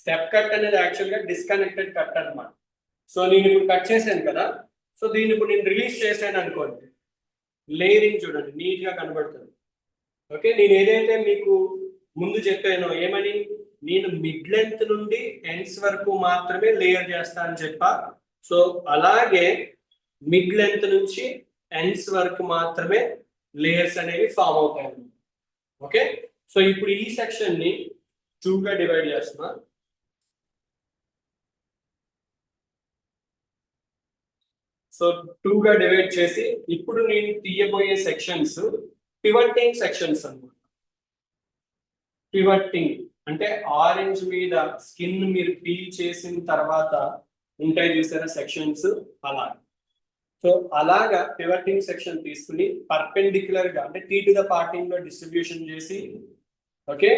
స్టెప్ కట్ అనేది యాక్చువల్గా డిస్కనెక్టెడ్ కట్ అనమాట. సో నేను ఇప్పుడు కట్ చేశాను కదా, సో దీన్ని ఇప్పుడు నేను రిలీజ్ చేశాను అనుకోండి, లేయరింగ్ చూడండి నీట్ గా కనబడుతుంది. ఓకే, నేను ఏదైతే మీకు ముందు చెప్పానో, ఏమని, నేను మిడ్ లెంత్ నుండి ఎండ్స్ వరకు మాత్రమే లేయర్ చేస్తా అని చెప్పా. సో అలాగే మిడ్ లెంత్ నుంచి ఎండ్స్ వరకు మాత్రమే లేయర్స్ అనేవి ఫామ్ అవుతాయి. ఓకే, సో ఇప్పుడు ఈ సెక్షన్ ని 2 గా డివైడ్ చేస్తున్నా. సో 2 గా డివైడ్ చేసి ఇప్పుడు నేను తీయబోయే సెక్షన్స్ పివటింగ్ సెక్షన్స్ అన్నమాట. పివటింగ్ అంటే ఆరెంజ్ మీద స్కిన్ మీరు పీల్ చేసిన తర్వాత ఉంటాయి చూసారా సెక్షన్స్, అలా. సో అలాగా పివటింగ్ సెక్షన్ తీసుకుని పర్పెండిక్యులర్ గా అంటే టీ టు ద పార్టింగ్ లో డిస్ట్రిబ్యూషన్ చేసి, ఓకే,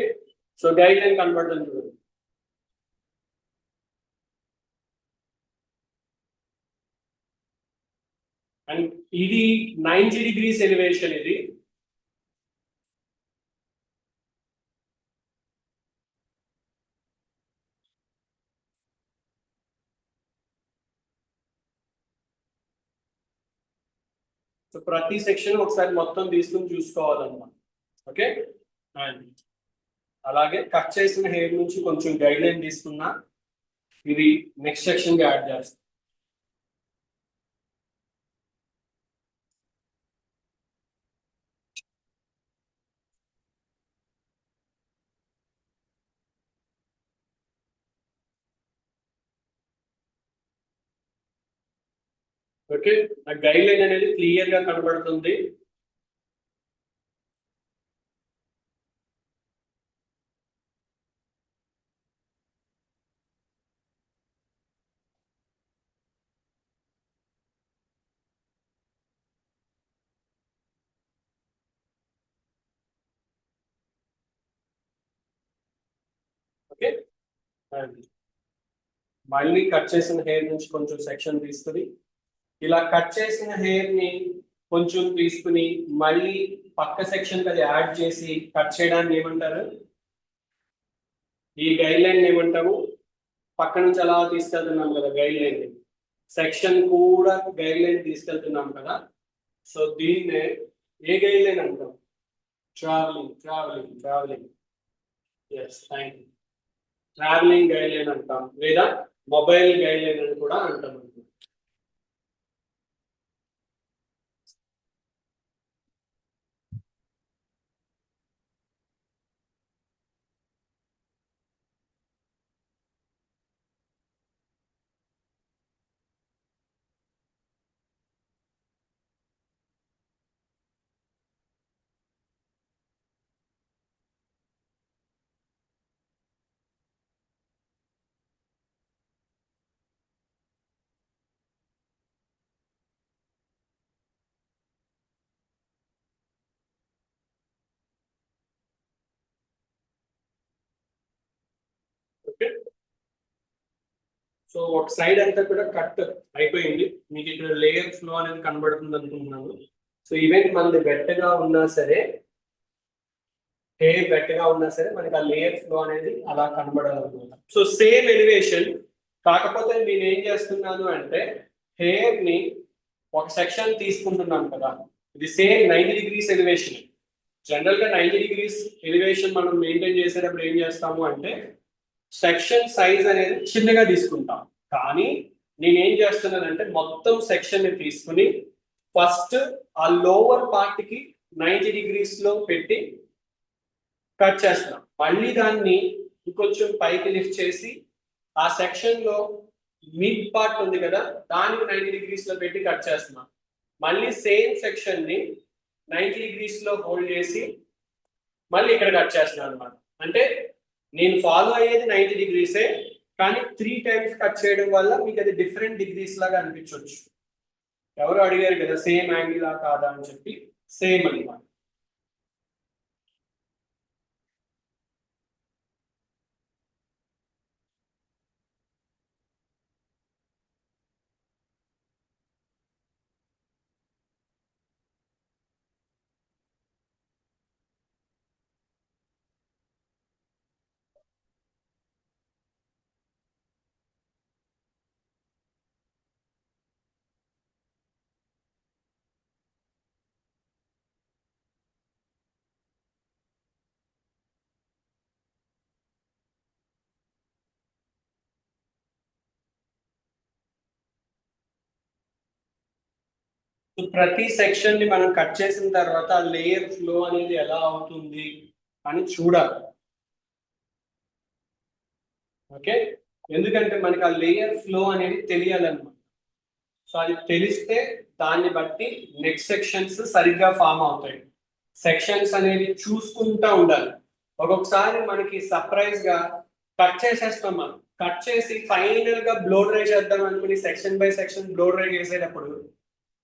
సో గైడ్ లైన్ కనబడుతుంది చూడండి. అండ్ ఇది 90 degrees ఎలివేషన్. ఇది సో ప్రతి సెక్షన్ ఒకసారి మొత్తం తీసుకుని చూసుకోవాలన్నమాట. ఓకే, అండ్ అలాగే కట్ చేసిన హెయిర్ నుంచి కొంచెం గైడ్ లైన్ తీసుకున్నా, ఇది నెక్స్ట్ సెక్షన్ కి యాడ్ చేస్తాం. ఓకే, ఆ గైడ్ లైన్ అనేది క్లియర్ గా కనబడుతుంది. ఓకే, మళ్ళీ కట్ చేసిన హెయిర్ నుంచి కొంచెం సెక్షన్ తీసుకుని ఇలా కట్ చేసిన హెయిర్ ని కొంచెం తీసుకుని మళ్ళీ పక్క సెక్షన్ అది యాడ్ చేసి కట్ చేయడాన్ని ఏమంటారు? ఈ గైడ్ లైన్ ఏమంటాము? పక్క నుంచి అలా తీసుకెళ్తున్నాం కదా గైడ్ లైన్, సెక్షన్ కూడా గైడ్ లైన్ తీసుకెళ్తున్నాం కదా. సో దీన్నే ఏ గైడ్ లైన్ అంటాం? Travelling. Yes, thank you. Travelling guideline అంటాం, లేదా మొబైల్ గైడ్ లైన్ అని కూడా అంటాం. ఓకే, సో ఒక సైడ్ అంతా కూడా కట్ అయిపోయింది. మీకు ఇక్కడ లేయర్ ఫ్లో అనేది కనబడుతుంది అనుకుంటున్నాను. సో ఈవెన్ మనది వెట్టగా ఉన్నా సరే, హెయిర్ వెట్టగా ఉన్నా సరే మనకి ఆ లేయర్ ఫ్లో అనేది అలా కనబడాలన్నమాట. సో సేమ్ ఎలివేషన్, కాకపోతే నేను ఏం చేస్తున్నాను అంటే హెయిర్ ని ఒక సెక్షన్ తీసుకుంటున్నాను కదా. ఇది సేమ్ 90 డిగ్రీస్ ఎలివేషన్. జనరల్ గా 90 డిగ్రీస్ ఎలివేషన్ మనం మెయింటైన్ చేసేటప్పుడు ఏం చేస్తాము అంటే సెక్షన్ సైజ్ అనేది చిన్నగా తీసుకుంటాం. కానీ నేనేం చేస్తున్నానంటే మొత్తం సెక్షన్ ని తీసుకుని ఫస్ట్ ఆ లోవర్ పార్ట్ కి 90 డిగ్రీస్ లో పెట్టి కట్ చేస్తున్నాం. మళ్ళీ దాన్ని ఇంకొంచెం పైకి లిఫ్ట్ చేసి ఆ సెక్షన్ లో మిడ్ పార్ట్ ఉంది కదా, దానికి 90 డిగ్రీస్ లో పెట్టి కట్ చేస్తున్నాం. మళ్ళీ సేమ్ సెక్షన్ ని 90 డిగ్రీస్ లో హోల్డ్ చేసి మళ్ళీ ఇక్కడ కట్ చేస్తున్నాను అనమాట. అంటే నేను ఫాలో అయ్యేది 90 డిగ్రీసే, కానీ 3 టైమ్స్ కట్ చేయడం వల్ల మీకు అది డిఫరెంట్ డిగ్రీస్ లాగా అనిపించవచ్చు. ఎవరు అడిగారు కదా సేమ్ యాంగిల్ కాదా అని చెప్పి, సేమ్ అనమాట. ప్రతి సెక్షన్ ని మనం కట్ చేసిన తర్వాత లేయర్ ఫ్లో అనేది ఎలా అవుతుంది అని చూడాలి. ఓకే, ఎందుకంటే మనకి ఆ లేయర్ ఫ్లో అనేది తెలియాలన్నమాట. సో అది తెలిస్తే దాన్ని బట్టి నెక్స్ట్ సెక్షన్స్ సరిగ్గా ఫామ్ అవుతాయి. సెక్షన్స్ అనేది చూసుకుంటా ఉండాలి. ఒక్కొక్కసారి మనకి సర్ప్రైజ్ గా కట్ చేసేస్తాం. మనం కట్ చేసి ఫైనల్ గా బ్లో డ్రై చేద్దాం అనుకుని section by section blow dry చేసేటప్పుడు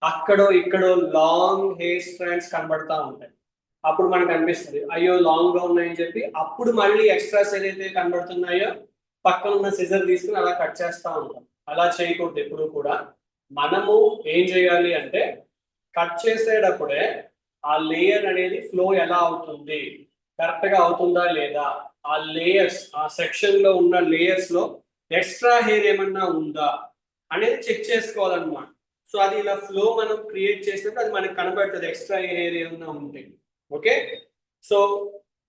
అక్కడో ఇక్కడో లాంగ్ హెయిర్ స్ట్రాండ్స్ కనబడతా ఉంటాయి. అప్పుడు మనకు అనిపిస్తుంది అయ్యో లాంగ్ గా ఉన్నాయని చెప్పి, అప్పుడు మళ్ళీ ఎక్స్ట్రాస్ ఏదైతే కనబడుతున్నాయో పక్కన ఉన్న సిజర్ తీసుకుని అలా కట్ చేస్తా ఉంటాం. అలా చేయకూడదు ఎప్పుడు కూడా. మనము ఏం చేయాలి అంటే కట్ చేసేటప్పుడే ఆ లేయర్ అనేది ఫ్లో ఎలా అవుతుంది, కరెక్ట్ గా అవుతుందా లేదా, ఆ లేయర్స్ ఆ సెక్షన్ లో ఉన్న లేయర్స్ లో ఎక్స్ట్రా హెయిర్ ఏమన్నా ఉందా అనేది చెక్ చేసుకోవాలన్నమాట. సో అది ఇలా ఫ్లో మనం క్రియేట్ చేసినప్పుడు అది మనకు కనబడుతుంది ఎక్స్ట్రా హెయిర్ ఏమన్నా ఉంటే. ఓకే, సో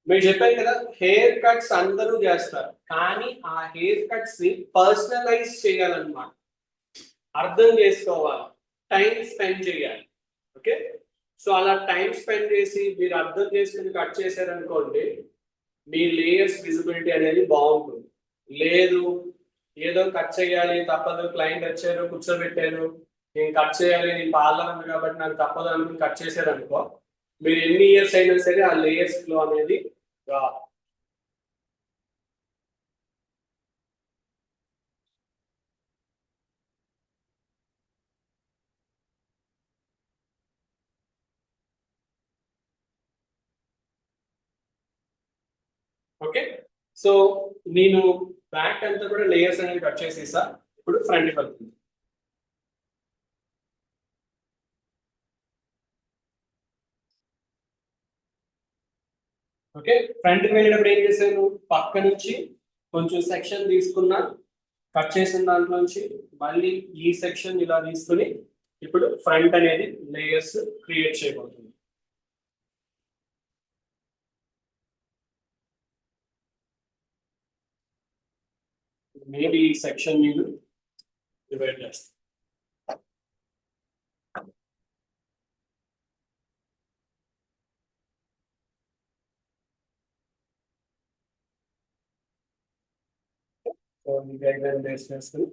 మీరు చెప్పారు కదా హెయిర్ కట్స్ అందరూ చేస్తారు, కానీ ఆ హెయిర్ కట్స్ ని పర్సనలైజ్ చేయాలన్నమాట. అర్థం చేసుకోవాలి, టైం స్పెండ్ చేయాలి. ఓకే, సో అలా టైం స్పెండ్ చేసి మీరు అర్థం చేసుకుని కట్ చేశారనుకోండి, మీ లేయర్స్ విజిబిలిటీ అనేది బాగుంటుంది. లేదు ఏదో కట్ చేయాలి తప్పదు, క్లయింట్ వచ్చారు కూర్చోబెట్టారు నేను కట్ చేయాలి, నేను పార్లర్ ఉంది కాబట్టి నాకు తప్పదు అనుకుని కట్ చేశారనుకో, మీరు ఎన్ని ఇయర్స్ అయినా సరే ఆ లేయర్స్ ఫ్లో అనేది రాదు. ఓకే, సో నేను బ్యాక్ అంతా కూడా లేయర్స్ అనేది కట్ చేసేసా. ఇప్పుడు ఫ్రంట్ వెళ్తుంది. ఓకే, ఫ్రంట్ వెళ్ళినప్పుడు ఏం చేశాను, పక్క నుంచి కొంచెం సెక్షన్ తీసుకున్నా, కట్ చేసిన దాంట్లో నుంచి మళ్ళీ ఈ సెక్షన్ ఇలా తీసుకుని ఇప్పుడు ఫ్రంట్ అనేది లేయర్స్ క్రియేట్ చేయబోతుంది. మేబీ ఈ సెక్షన్ నేను డివైడ్ చేస్తాను. సో ఈ గైడ్లైన్ బేస్ చేసుకుని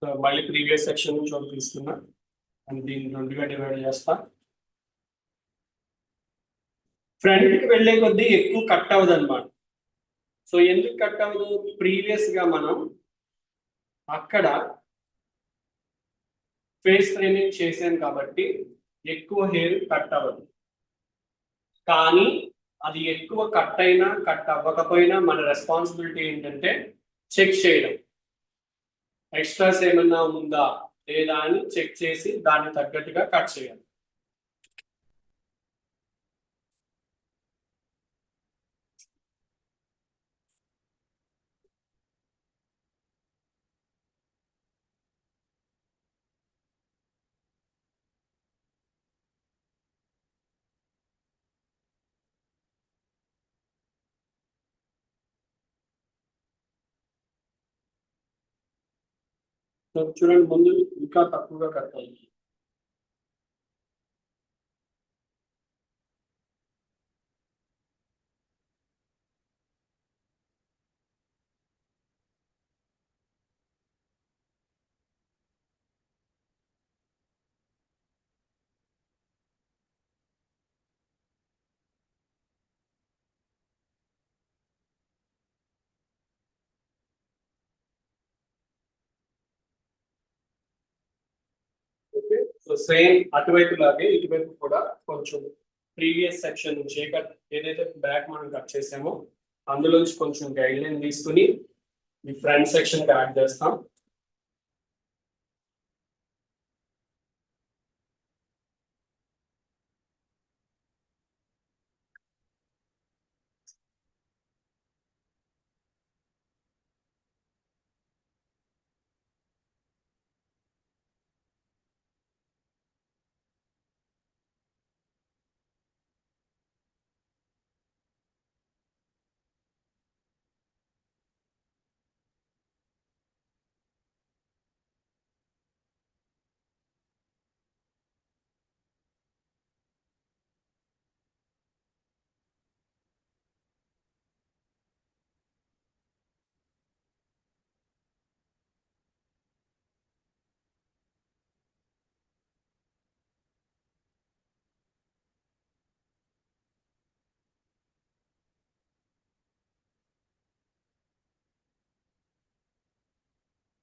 సో మళ్ళీ ప్రీవియస్ సెక్షన్ నుంచి ఒకటి తీసుకున్నా అండ్ దీన్ని రెండుగా డివైడ్ చేస్తా. ఫ్రంట్ కి వెళ్లే కొద్దీ ఎక్కువ కట్ అవ్వదు అనమాట. సో ఎందుకు కట్ అవ్వదు, ప్రీవియస్ గా మనం అక్కడ ఫేస్ ఫ్రేమింగ్ చేసాం కాబట్టి ఎక్కువ హెయిర్ కట్ అవ్వదు. కానీ అది ఎక్కువ కట్ అయినా కట్ అవ్వకపోయినా మన రెస్పాన్సిబిలిటీ ఏంటంటే చెక్ చేయడం, ఎక్స్ట్రాస్ ఏమన్నా ఉందా లేదా అని చెక్ చేసి దాన్ని తగ్గట్టుగా కట్ చేయాలి. సో చూడండి, ముందు ఇంకా తక్కువగా కట్ అయ్యింది. ఓకే, సో సేమ్ అటువైపు లాగే ఇటువైపు కూడా కొంచెం ప్రీవియస్ సెక్షన్ నుంచి ఏదైతే బ్యాక్ మనం కట్ చేసామో అందులోంచి కొంచెం గైడ్ లైన్ తీసుకుని ఈ ఫ్రంట్ సెక్షన్ కి యాడ్ చేస్తాం.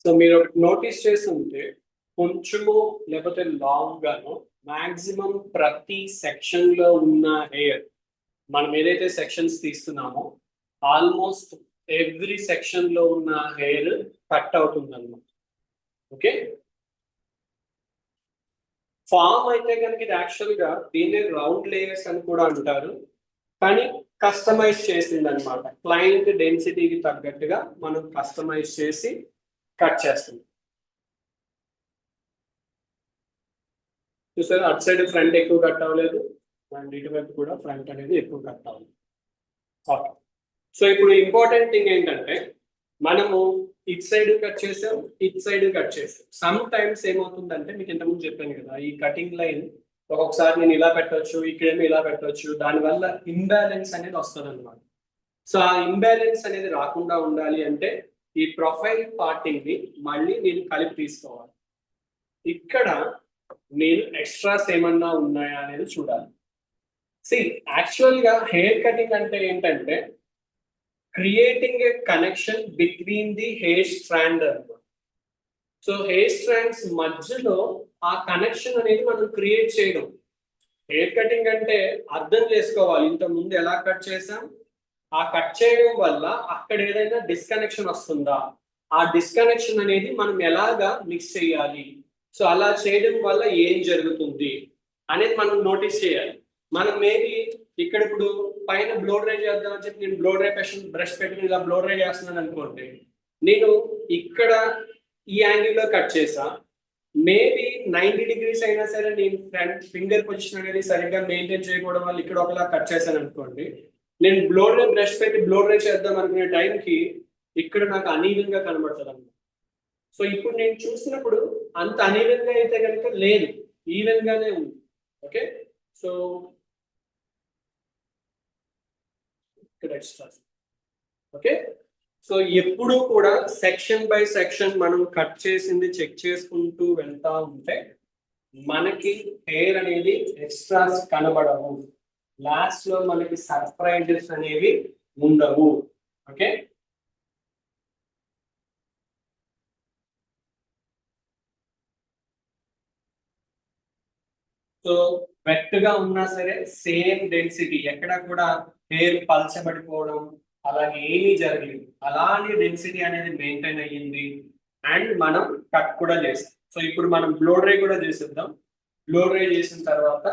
సో మీరు నోటీస్ చేస్తుంటే కొంచెము లేకపోతే లాంగ్ గాను మాక్సిమం ప్రతి సెక్షన్ లో ఉన్న హెయిర్ మనం ఏదైతే సెక్షన్స్ తీస్తున్నామో ఆల్మోస్ట్ ఎవ్రీ సెక్షన్ లో ఉన్న హెయిర్ కట్ అవుతుంది అనమాట. ఓకే, ఫామ్ అయితే కనుక ఇది యాక్చువల్ గా దీన్ని రౌండ్ లేయర్స్ అని కూడా అంటారు, కానీ కస్టమైజ్ చేసింది అనమాట. క్లయింట్ డెన్సిటీకి తగ్గట్టుగా మనం కస్టమైజ్ చేసి కట్ చేస్తుంది. చూసారు, అటు సైడ్ ఫ్రంట్ ఎక్కువ కట్ అవ్వలేదు అండ్ ఇటువైపు కూడా ఫ్రంట్ అనేది ఎక్కువ కట్ అవ్వలేదు. ఓకే, సో ఇప్పుడు ఇంపార్టెంట్ థింగ్ ఏంటంటే మనము ఇటు సైడ్ కట్ చేసాం, ఇటు సైడ్ కట్ చేసాం. సమ్ టైమ్స్ ఏమవుతుందంటే మీకు ఇంతకుముందు చెప్పాను కదా, ఈ కటింగ్ లైన్ ఒక్కొక్కసారి నేను ఇలా పెట్టవచ్చు, ఇక్కడేమో ఇలా పెట్టవచ్చు, దానివల్ల ఇంబ్యాలెన్స్ అనేది వస్తుంది అనమాట. సో ఆ ఇంబ్యాలెన్స్ అనేది రాకుండా ఉండాలి అంటే ఈ ప్రొఫైల్ పార్టింగ్ ని మళ్ళీ నేను కలిపి తీసుకోవాలి. ఇక్కడ నేను ఎక్స్ట్రాస్ ఏమన్నా ఉన్నాయా అనేది చూడాలి. సి యాక్చువల్ గా హెయిర్ కటింగ్ అంటే ఏంటంటే creating a connection between the hair strand అన్నమాట. సో హెయిర్ స్ట్రాండ్స్ మధ్యలో ఆ కనెక్షన్ అనేది మనం క్రియేట్ చేయడం. హెయిర్ కటింగ్ అంటే అర్థం చేసుకోవాలి, ఇంత ముందు ఎలా కట్ చేసాం, ఆ కట్ చేయడం వల్ల అక్కడ ఏదైనా డిస్కనెక్షన్ వస్తుందా, ఆ డిస్కనెక్షన్ అనేది మనం ఎలాగా మిక్స్ చేయాలి, సో అలా చేయడం వల్ల ఏం జరుగుతుంది అనేది మనం నోటీస్ చేయాలి. మనం మేబీ ఇక్కడ ఇప్పుడు పైన బ్లో డ్రై చేద్దాం అని చెప్పి నేను బ్లో డ్రై బ్రష్ పెట్టుకుని ఇలా బ్లో డ్రై చేస్తున్నాను అనుకోండి, నేను ఇక్కడ ఈ యాంగిల్లో కట్ చేసా, మేబీ 90 degrees అయినా సరే నేను ఫ్రంట్ ఫింగర్ పొజిషన్ అనేది సరిగ్గా మెయింటైన్ చేయకపోవడం వల్ల ఇక్కడ ఒకలా కట్ చేశాను అనుకోండి, నేను బ్లో డ్రై బ్రష్ పెట్టి బ్లో డ్రై చేద్దాం అనుకునే టైంకి ఇక్కడ నాకు అనీవెన్ గా కనబడుతుంది అన్నమాట. సో ఇప్పుడు నేను చూసినప్పుడు అంత అనీవెన్ గా అయితే కనుక లేదు, ఈవెన్ గానే ఉంది. ఓకే, సో ఇక్కడ ఎక్స్ట్రా. ఓకే, సో ఎప్పుడు కూడా సెక్షన్ బై సెక్షన్ మనం కట్ చేసింది చెక్ చేసుకుంటూ వెళ్తా ఉంటే మనకి హెయిర్ అనేది ఎక్స్ట్రాస్ కనబడవు, లాస్ట్ లో మనకి సర్ప్రైజెస్ అనేవి ఉండవు. ఓకే, సో వెట్ గా ఉన్నా సరే సేమ్ డెన్సిటీ, ఎక్కడ కూడా హెయిర్ పల్చబడిపోవడం అలాగే ఏమీ జరగలేదు, అలానే డెన్సిటీ అనేది మెయింటైన్ అయ్యింది. అండ్ మనం కట్ కూడా చేస్తాం. సో ఇప్పుడు మనం బ్లో డ్రై కూడా చేసేద్దాం. బ్లో డ్రై చేసిన తర్వాత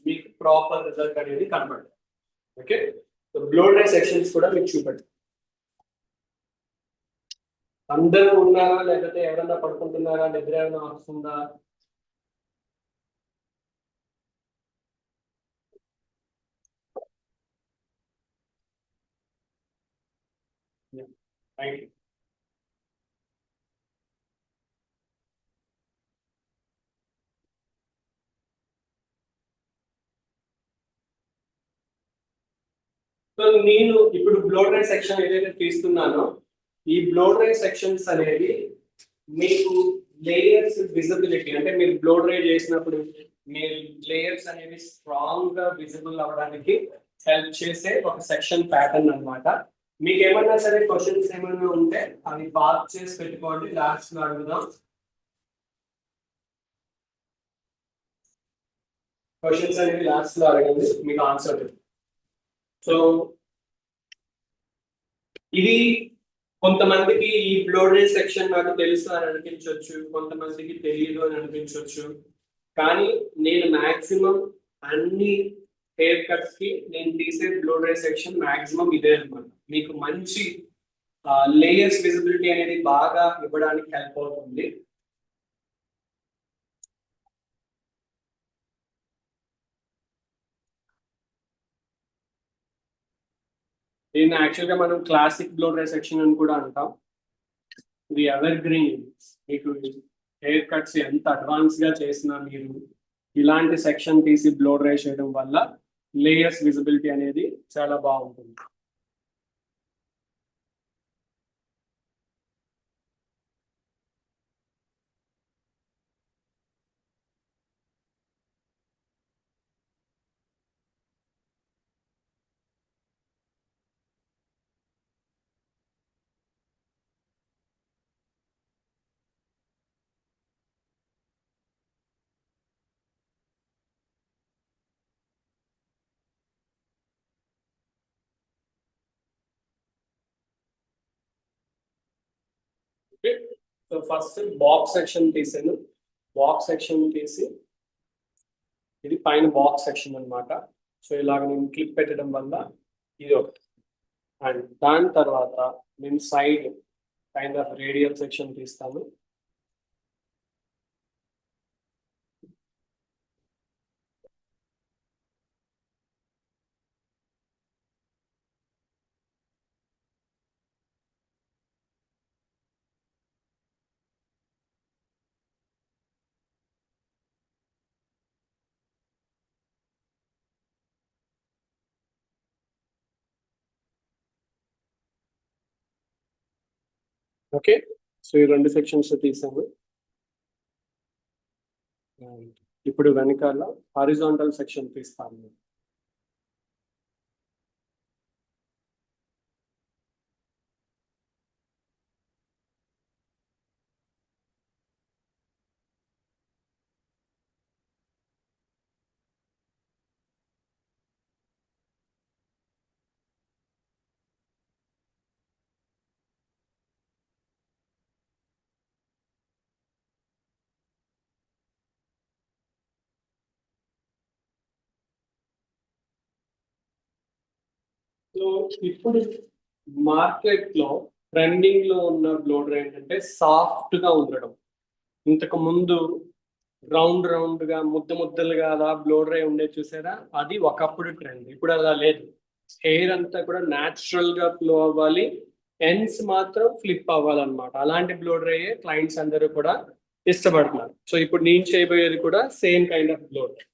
మీకు ప్రాపర్ రిజల్ట్ అనేది కనబడుతుంది. Okay, so blow dry sections కూడా మీకు చూపెడతాం. అందరూ ఉన్నారా లేకపోతే ఎవరన్నా పడుకుంటున్నారా, నిద్ర ఏమైనా వస్తుందా? Thank you. సో నేను ఇప్పుడు బ్లో డ్రై సెక్షన్ ఏదైతే తీస్తున్నానో ఈ బ్లో డ్రై సెక్షన్స్ అనేవి మీకు లేయర్స్ విజిబిలిటీ, అంటే మీరు బ్లో డ్రై చేసినప్పుడు మీ లేయర్స్ అనేవి స్ట్రాంగ్ గా విజిబుల్ అవ్వడానికి హెల్ప్ చేసే ఒక సెక్షన్ ప్యాటర్న్ అన్నమాట. మీకు ఏమన్నా సరే క్వశ్చన్స్ ఏమైనా ఉంటే అవి పాస్ చేసి పెట్టుకోండి, లాస్ట్ లో అడుగుదాం. క్వశ్చన్స్ అనేవి లాస్ట్ లో అడగండి, మీకు ఆన్సర్. సో ఇది కొంతమందికి ఈ బ్లో డ్రై సెక్షన్ నాకు తెలుసు అని అనిపించవచ్చు, కొంతమందికి తెలియదు అని అనిపించవచ్చు, కానీ నేను మాక్సిమం అన్ని హెయిర్ కట్స్ కి నేను తీసే బ్లో డ్రై సెక్షన్ మాక్సిమం ఇదే అనమాట. మీకు మంచి లేయర్స్ విజిబిలిటీ అనేది బాగా ఇవ్వడానికి హెల్ప్ అవుతుంది. దీన్ని యాక్చువల్ గా మనం క్లాసిక్ బ్లో డ్రై సెక్షన్ అని కూడా అంటాం. ఇది ఎవర్ గ్రీన్. మీకు హెయిర్ కట్స్ ఎంత అడ్వాన్స్ గా చేసినా మీరు ఇలాంటి సెక్షన్ తీసి బ్లో డ్రై చేయడం వల్ల లేయర్స్ విజిబిలిటీ అనేది చాలా బాగుంటుంది. సో ఫస్ట్ బాక్స్ సెక్షన్ తీసాను, బాక్స్ సెక్షన్ తీసి ఇది పైన బాక్స్ సెక్షన్ అన్నమాట. సో ఇలాగ నేను క్లిప్ పెట్టడం వల్ల ఇది ఒకటి. అండ్ దాని తర్వాత నేను side kind of radial section తీస్తాను. ఓకే, సో ఈ రెండు సెక్షన్స్ తీసాము. ఇప్పుడు వెనకాల హారిజాంటల్ సెక్షన్ తీస్తాను. సో ఇప్పుడు మార్కెట్ లో ట్రెండింగ్ లో ఉన్న బ్లో డ్రై ఏంటంటే సాఫ్ట్ గా ఉండడం. ఇంతకు ముందు రౌండ్ రౌండ్ గా ముద్దలుగా అలా బ్లో డ్రై ఉండే చూసారా, అది ఒకప్పుడు ట్రెండ్. ఇప్పుడు అలా లేదు. హెయిర్ అంతా కూడా న్యాచురల్ గా ఫ్లో అవ్వాలి, ఎండ్స్ మాత్రం ఫ్లిప్ అవ్వాలన్నమాట. అలాంటి బ్లో డ్రై క్లయింట్స్ అందరూ కూడా ఇష్టపడుతున్నారు. సో ఇప్పుడు నేను చేయబోయేది కూడా same kind of blow dry.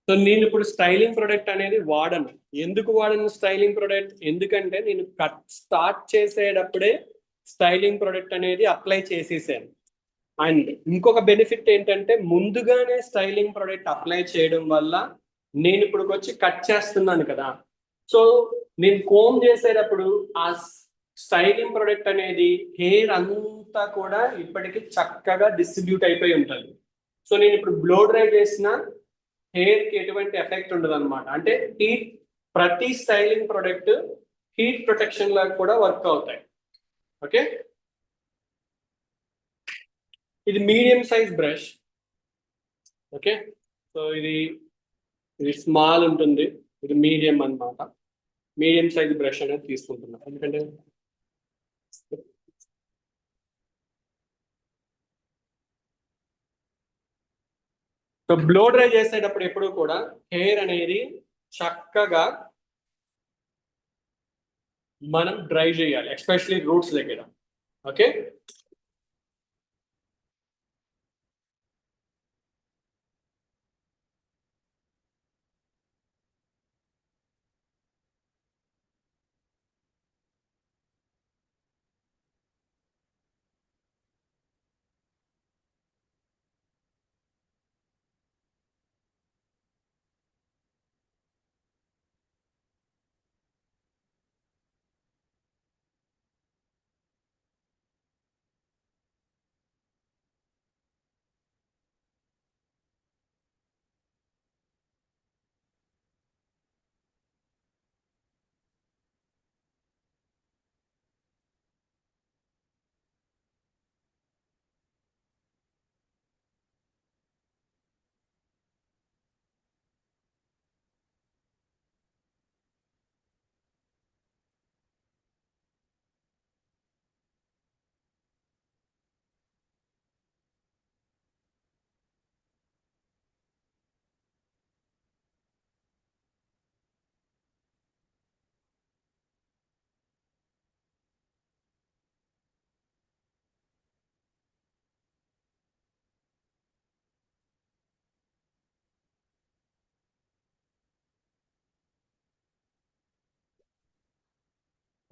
So నేను ఇప్పుడు స్టైలింగ్ ప్రొడక్ట్ అనేది వాడను. ఎందుకు వాడను స్టైలింగ్ ప్రొడక్ట్? ఎందుకంటే నేను కట్ స్టార్ట్ చేసేటప్పుడే స్టైలింగ్ ప్రొడక్ట్ అనేది అప్లై చేసేసాను. అండ్ ఇంకొక బెనిఫిట్ ఏంటంటే ముందుగానే స్టైలింగ్ ప్రొడక్ట్ అప్లై చేయడం వల్ల నేను ఇప్పుడు వచ్చి కట్ చేస్తున్నాను కదా, సో నేను కోమ్ చేసేటప్పుడు ఆ స్టైలింగ్ ప్రొడక్ట్ అనేది హెయిర్ అంతా కూడా ఇప్పటికి చక్కగా డిస్ట్రిబ్యూట్ అయిపోయి ఉంటుంది. సో నేను ఇప్పుడు బ్లో డ్రై చేసిన హెయిర్ కి ఎటువంటి ఎఫెక్ట్ ఉండదు అనమాట. అంటే హీట్, ప్రతి స్టైలింగ్ ప్రొడక్ట్ హీట్ ప్రొటెక్షన్ లాగా కూడా వర్క్ అవుతాయి. ఓకే, ఇది medium size brush. Okay, so ఇది స్మాల్ ఉంటుంది, ఇది మీడియం అన్నమాట. మీడియం సైజ్ బ్రష్ అనేది తీసుకుంటున్నాం ఎందుకంటే సో బ్లో డ్రై చేసేటప్పుడు ఎప్పుడు కూడా హెయిర్ అనేది చక్కగా మనం డ్రై చేయాలి, ఎస్పెషల్లీ రూట్స్ దగ్గర. Okay,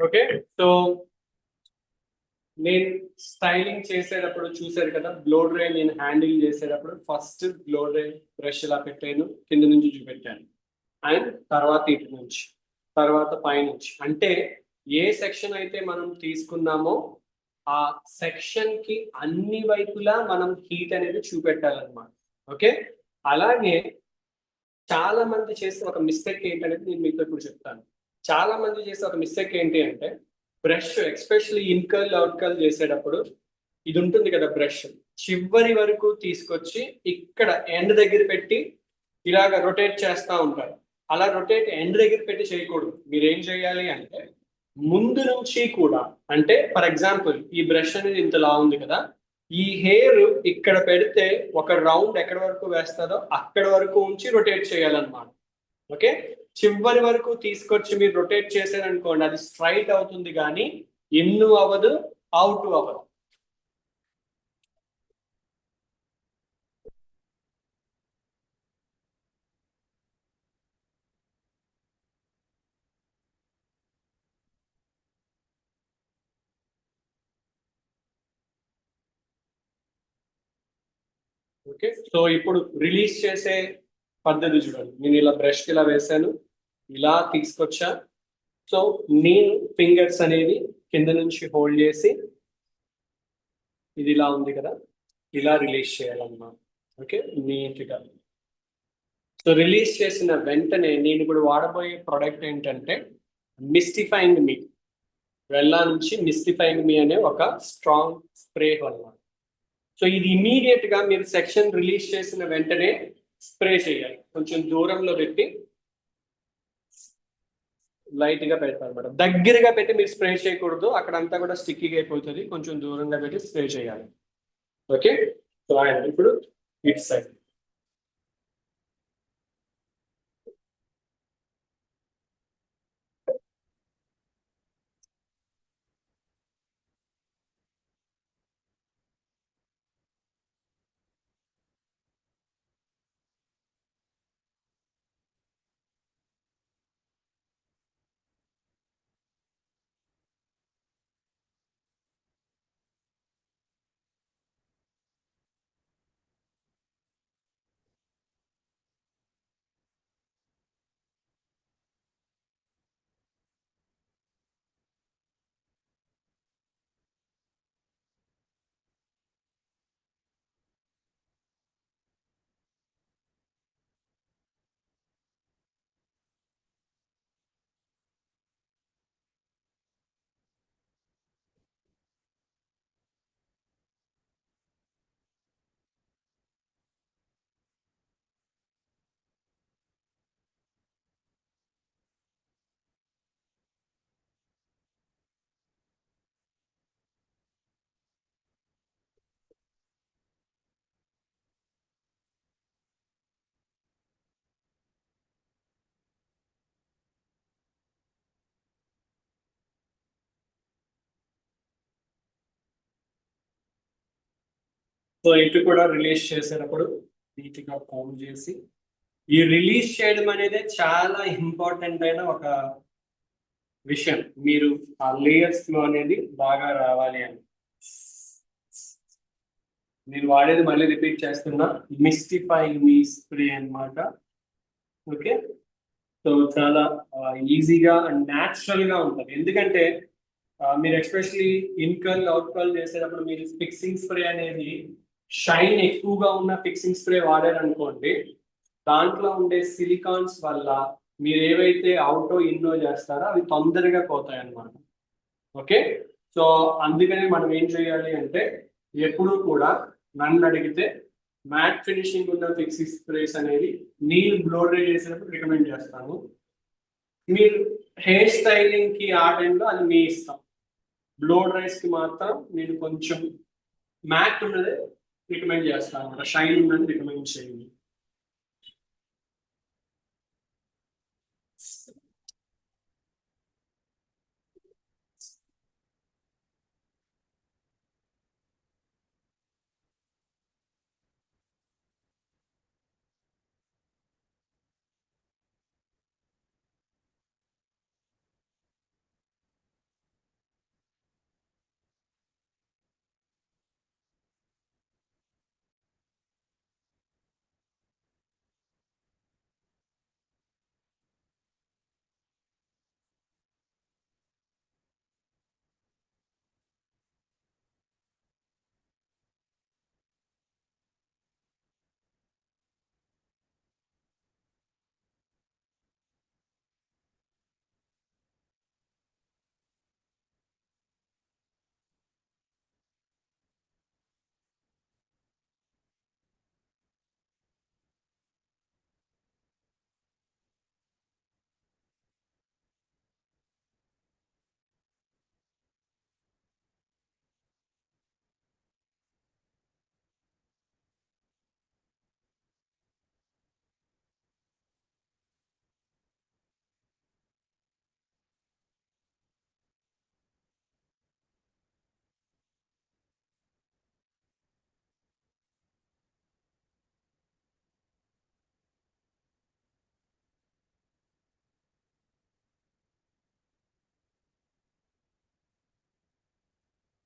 okay. సో నేను స్టైలింగ్ చేసేటప్పుడు చూసారు కదా, బ్లో డ్రై నేను హ్యాండిల్ చేసేటప్పుడు ఫస్ట్ బ్లో డ్రై బ్రష్ ఇలా పెట్టాను, కింద నుంచి చూపెట్టాను, అండ్ తర్వాత ఇటు నుంచి, తర్వాత పైనుంచి. అంటే ఏ సెక్షన్ అయితే మనం తీసుకున్నామో ఆ సెక్షన్ కి అన్ని వైపులా మనం హీట్ అనేది చూపెట్టాలన్నమాట. ఓకే, అలాగే చాలా మంది చేసే ఒక మిస్టేక్ ఏంటనేది నేను మీతో ఇప్పుడు చెప్తాను. చాలా మంది చేసే ఒక మిస్టేక్ ఏంటి అంటే, బ్రష్ ఎస్పెషల్లీ ఇన్కర్ల్ అవుట్కర్ల్ చేసేటప్పుడు ఇది ఉంటుంది కదా బ్రష్, చివరి వరకు తీసుకొచ్చి ఇక్కడ ఎండ్ దగ్గర పెట్టి ఇలాగ రొటేట్ చేస్తూ ఉంటారు. అలా రొటేట్ ఎండ్ దగ్గర పెట్టి చేయకూడదు. మీరు ఏం చేయాలి అంటే ముందు నుంచి కూడా, అంటే ఫర్ ఎగ్జాంపుల్ ఈ బ్రష్ అనేది ఇంతలా ఉంది కదా, ఈ హెయిర్ ఇక్కడ పెడితే ఒక రౌండ్ ఎక్కడి వరకు వేస్తుందో అక్కడ వరకు ఉంచి రొటేట్ చేయాలన్నమాట. ఓకే, చివరి వరకు తీసుకొచ్చి మీరు రొటేట్ చేశారనుకోండి, అది స్ట్రైట్ అవుతుంది కానీ ఇన్ను అవ్వదు, అవుట్ అవ్వదు. ఓకే, సో ఇప్పుడు రిలీజ్ చేసే పద్ధతి చూడండి. నేను ఇలా బ్రష్ ఇలా వేసాను, ఇలా తీసుకొచ్చా. సో నేను ఫింగర్స్ అనేది కింద నుంచి హోల్డ్ చేసి ఇది ఇలా ఉంది కదా, ఇలా రిలీజ్ చేయాలన్నమాట. ఓకే, నీట్గా. సో రిలీజ్ చేసిన వెంటనే నేను ఇప్పుడు వాడబోయే ప్రోడక్ట్ ఏంటంటే మిస్టిఫైయింగ్ మీ, వెల్లా నుంచి మిస్టిఫైయింగ్ మీ అనే ఒక స్ట్రాంగ్ స్ప్రే అన్నమాట. సో ఇది ఇమీడియట్ గా మీరు సెక్షన్ రిలీజ్ చేసిన వెంటనే స్ప్రే చేయాలి. కొంచెం దూరంలో పెట్టి లైట్ గా పెడతారు అనమాట. దగ్గరగా పెట్టి మీరు స్ప్రే చేయకూడదు, అక్కడంతా కూడా స్టిక్కీగా అయిపోతుంది. కొంచెం దూరంగా పెట్టి స్ప్రే చేయాలి. ఓకే, సో ఇప్పుడు ఇట్ సైడ్. సో ఇటు కూడా రిలీజ్ చేసేటప్పుడు నీట్గా కౌంట్ చేసి, ఈ రిలీజ్ చేయడం అనేది చాలా ఇంపార్టెంట్ అయిన ఒక విషయం. మీరు ఆ లేయర్స్ లో అనేది బాగా రావాలి అని నేను వాడేది మళ్ళీ రిపీట్ చేస్తున్నా, మిస్టిఫైయింగ్ మీ స్ప్రే అన్నమాట. ఓకే, సో చాలా ఈజీగా అండ్ న్యాచురల్ గా ఉంటుంది. ఎందుకంటే మీరు ఎస్పెషలీ ఇన్కర్ల్ అవుట్కర్ల్ చేసేటప్పుడు మీరు ఫిక్సింగ్ స్ప్రే అనేది షైన్ ఎక్కువగా ఉన్న ఫిక్సింగ్ స్ప్రే వాడారనుకోండి, దాంట్లో ఉండే సిలికాన్స్ వల్ల మీరు ఏవైతే అవుటో ఇన్నో చేస్తారో అవి తొందరగా పోతాయి అన్నమాట. ఓకే, సో అందుకనే మనం ఏం చేయాలి అంటే ఎప్పుడూ కూడా నన్ను అడిగితే మ్యాట్ ఫినిషింగ్ ఉన్న ఫిక్సింగ్ స్ప్రేస్ అనేది నీళ్ళు బ్లో డ్రై చేసేటప్పుడు రికమెండ్ చేస్తాను. మీరు హెయిర్ స్టైలింగ్ కి ఆ టైంలో అది మీ ఇష్టం. బ్లో డ్రైస్ కి మాత్రం నేను కొంచెం మ్యాట్ ఉన్నది రికమెండ్ చేస్తాను అనమాట, షైన్ ఉన్నది రికమెండ్ చేయండి.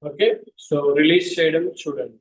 ఓకే, సో రిలీజ్ చేయడం చూడండి.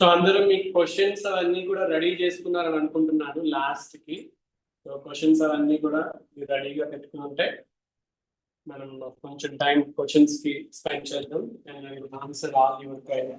సో అందరూ మీ క్వశ్చన్స్ అవన్నీ కూడా రెడీ చేసుకున్నారని అనుకుంటున్నాను లాస్ట్ కి. సో క్వశ్చన్స్ అవన్నీ కూడా మీరు రెడీగా పెట్టుకుంటే మనం కొంచెం టైం క్వశ్చన్స్ కి స్పెండ్ చేద్దాం and answer all your query.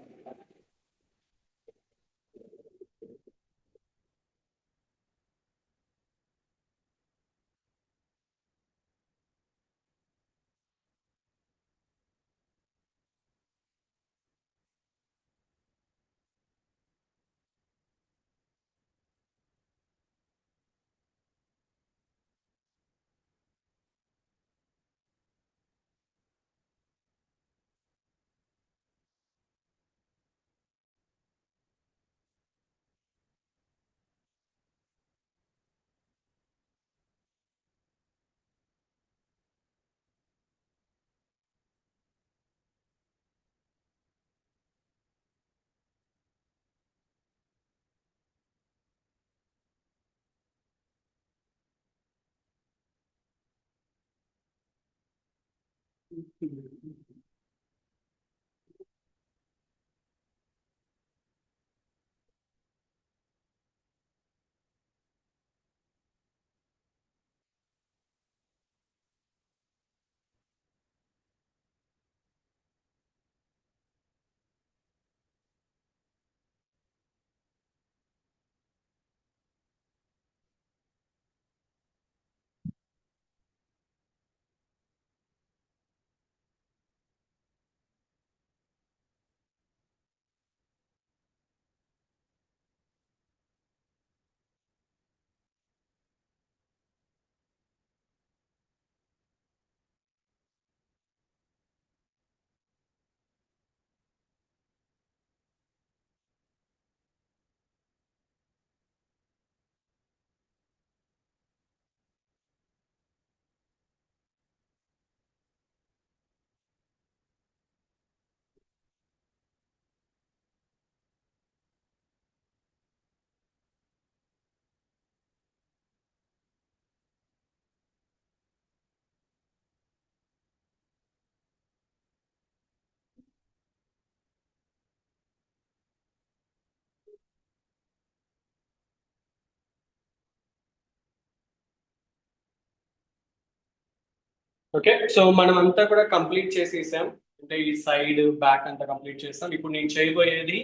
Okay, so మనం అంతా కూడా కంప్లీట్ చేసేసాం. అంటే ఈ సైడ్ బ్యాక్ అంతా కంప్లీట్ చేస్తాం. ఇప్పుడు నేను చేయబోయేది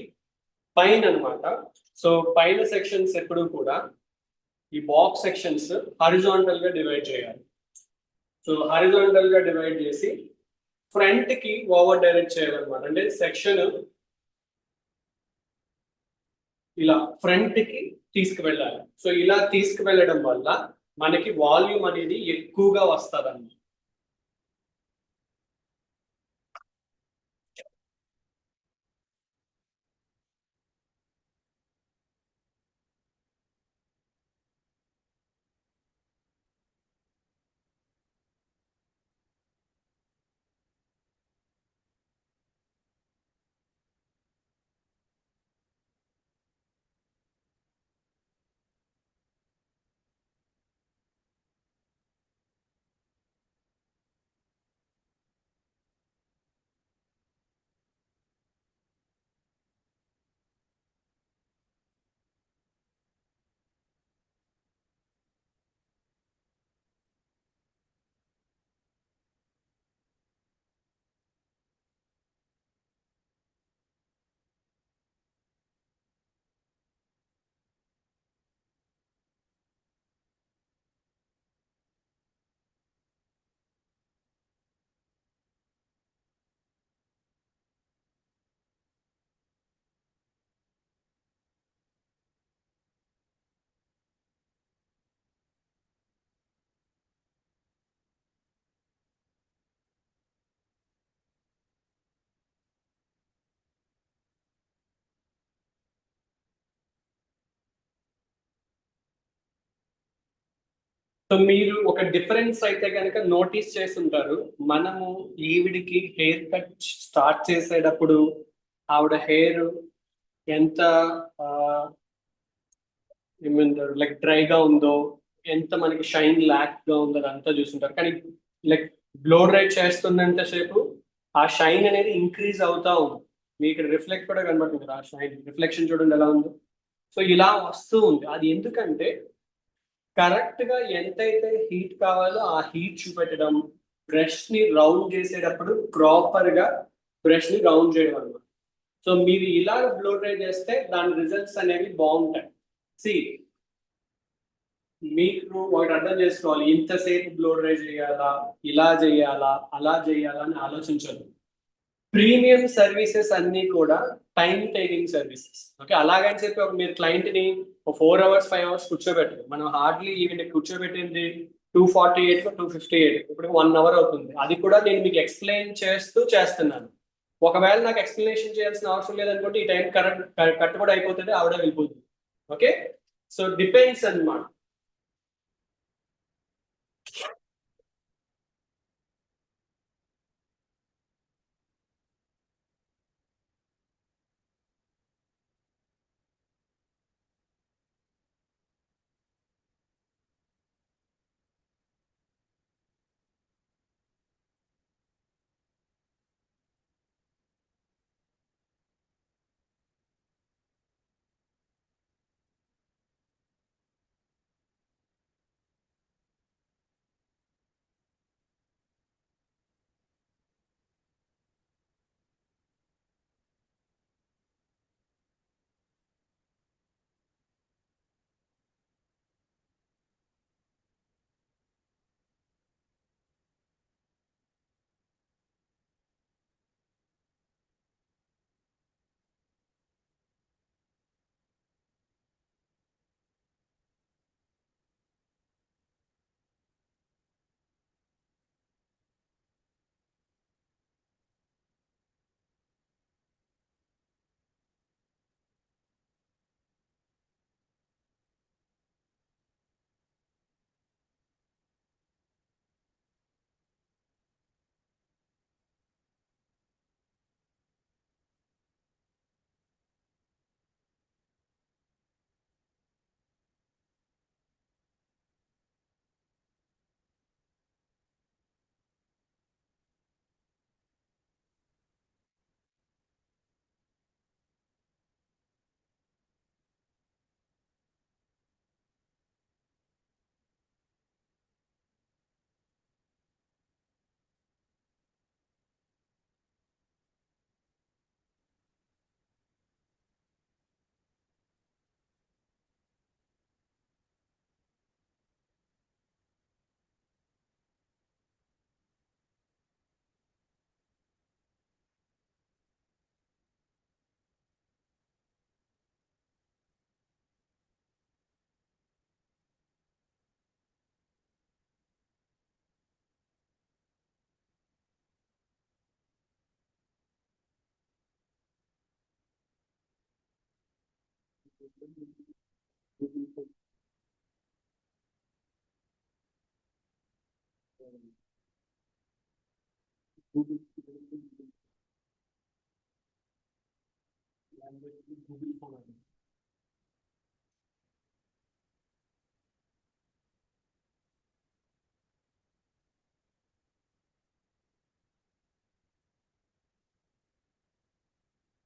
పైన అనమాట. సో పైన సెక్షన్స్ ఎప్పుడు కూడా ఈ బాక్స్ సెక్షన్స్ హారిజాంటల్ గా డివైడ్ చేయాలి. సో హారిజాంటల్ గా డివైడ్ చేసి ఫ్రంట్ కి ఓవర్ డైరెక్ట్ చేయాలన్నమాట. అంటే సెక్షన్ ఇలా ఫ్రంట్ కి తీసుకువెళ్ళాలి. సో ఇలా తీసుకువెళ్ళడం వల్ల మనకి వాల్యూమ్ అనేది ఎక్కువగా వస్తుంది అన్నమాట. సో మీరు ఒక డిఫరెన్స్ అయితే కనుక నోటీస్ చేస్తుంటారు. మనము ఈవిడికి హెయిర్ కట్ స్టార్ట్ చేసేటప్పుడు ఆవిడ హెయిర్ ఎంత ఏమంటారు లైక్ డ్రైగా ఉందో, ఎంత మనకి షైన్ ల్యాక్ గా ఉందో అదంతా చూస్తుంటారు. కానీ లైక్ బ్లో డ్రై చేస్తున్నంత సేపు ఆ షైన్ అనేది ఇంక్రీజ్ అవుతా ఉంది. మీకు రిఫ్లెక్ట్ కూడా కనబడుతుంది రా షైన్ రిఫ్లెక్షన్ చూడండి ఎలా ఉందో. సో ఇలా వస్తూ ఉంది. అది ఎందుకంటే కరెక్ట్ గా ఎంతైతే హీట్ కావాలో ఆ హీట్ చూపెట్టడం, బ్రష్ ని రౌండ్ చేసేటప్పుడు ప్రాపర్ గా బ్రష్ ని రౌండ్ చేయడం అన్నమాట. సో మీరు ఇలా బ్లో డ్రై చేస్తే దాని రిజల్ట్స్ అనేవి బాగుంటాయి. సి మీకు ఒకటి అర్థం చేసుకోవాలి, ఇంతసేపు బ్లో డ్రై చేయాలా, ఇలా చేయాలా, అలా చేయాలా అని ఆలోచించదు. ప్రీమియం సర్వీసెస్ అన్ని కూడా టైం టేకింగ్ సర్వీసెస్. ఓకే, అలాగని చెప్పి ఒక మీరు క్లయింట్ ని 4 hours 5 hours కూర్చోబెట్టరు. మనం హార్డ్లీ ఈవెన్ కూర్చోబెట్టింది 248 258, ఇప్పుడు 1 hour అవుతుంది. అది కూడా నేను మీకు ఎక్స్ప్లెయిన్ చేస్తూ చేస్తున్నాను. ఒకవేళ నాకు ఎక్స్ప్లెనేషన్ చేయాల్సిన అవసరం లేదనుకుంటే ఈ టైం కట్ కూడా అయిపోతుంది, ఆవిడ వెళ్ళిపోతుంది. ఓకే, సో డిపెండ్స్ అన్నమాట.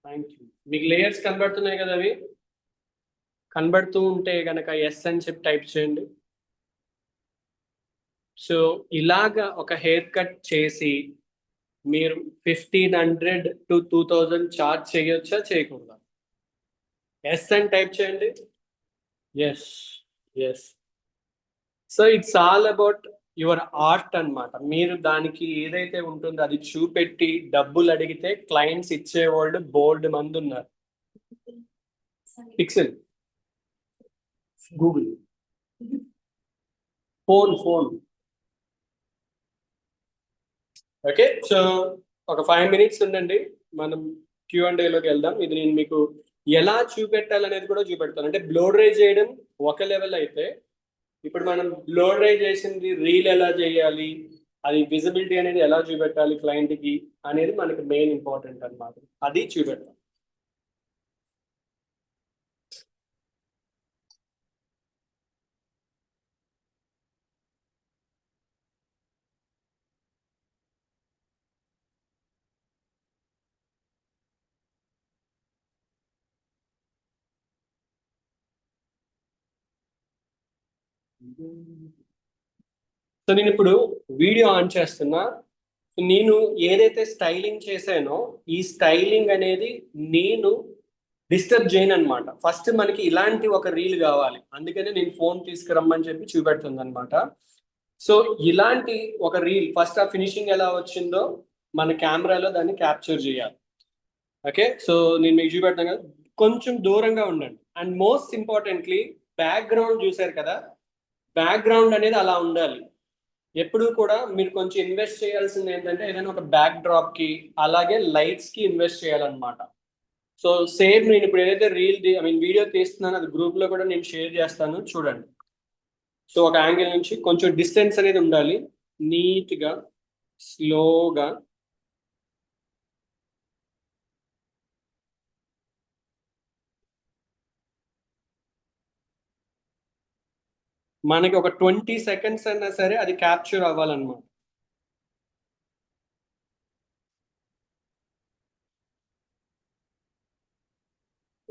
Thank you. మీకు లేయర్స్ కనబడుతున్నాయి కదా, అవి కనబడుతూ ఉంటే గనక ఎస్ అని చెప్పి టైప్ చేయండి. సో ఇలాగా ఒక హెయిర్ కట్ చేసి మీరు 1500 to 2000 చార్జ్ చేయొచ్చా చేయకూడదా? ఎస్ అని టైప్ చేయండి. Yes, yes. So it's all about your art అన్నమాట. మీరు దానికి ఏదైతే ఉంటుందో అది చూపెట్టి డబ్బులు అడిగితే క్లయింట్స్ ఇచ్చేవాళ్ళు బోల్డ్ మంది ఉన్నారు. Pixel, Google, phone. Okay, so ఒక 5 minutes ఉండండి, మనం Q&Aలోకి వెళ్దాం. ఇది నేను మీకు ఎలా చూపెట్టాలనేది కూడా చూపెడతాను. అంటే బ్లో డ్రై చేయడం ఒక లెవెల్ అయితే, ఇప్పుడు మనం బ్లో డ్రై చేసింది రీల్ ఎలా చేయాలి, అది విజిబిలిటీ అనేది ఎలా చూపెట్టాలి క్లయింట్కి అనేది మనకి మెయిన్ ఇంపార్టెంట్ అన్నమాట. అది చూపెడతాం. సో నేను ఇప్పుడు వీడియో ఆన్ చేస్తున్నా. నేను ఏదైతే స్టైలింగ్ చేశానో ఈ స్టైలింగ్ అనేది నేను డిస్టర్బ్ చేయను అనమాట. ఫస్ట్ మనకి ఇలాంటి ఒక రీల్ కావాలి, అందుకనే నేను ఫోన్ తీసుకురమ్మని చెప్పి చూపెడుతుంది అనమాట. సో ఇలాంటి ఒక రీల్ ఫస్ట్ ఆ ఫినిషింగ్ ఎలా వచ్చిందో మన కెమెరాలో దాన్ని క్యాప్చర్ చేయాలి. ఓకే, సో నేను మీకు చూపెడతాను కదా, కొంచెం దూరంగా ఉండండి. అండ్ మోస్ట్ ఇంపార్టెంట్లీ బ్యాక్గ్రౌండ్ చూసారు కదా, బ్యాక్గ్రౌండ్ అనేది అలా ఉండాలి. ఎప్పుడు కూడా మీరు కొంచెం ఇన్వెస్ట్ చేయాల్సింది ఏంటంటే ఏదైనా ఒక బ్యాక్ డ్రాప్ కి అలాగే లైట్స్ కి ఇన్వెస్ట్ చేయాలన్నమాట. సో సేమ్ నేను ఇప్పుడు ఏదైతే వీడియో తీస్తున్నానో అది గ్రూప్ లో కూడా నేను షేర్ చేస్తాను, చూడండి. సో ఒక యాంగిల్ నుంచి కొంచెం డిస్టెన్స్ అనేది ఉండాలి, నీట్ గా స్లోగా. మనకి ఒక 20 సెకండ్స్ అయినా సరే అది క్యాప్చర్ అవ్వాలన్నమాట.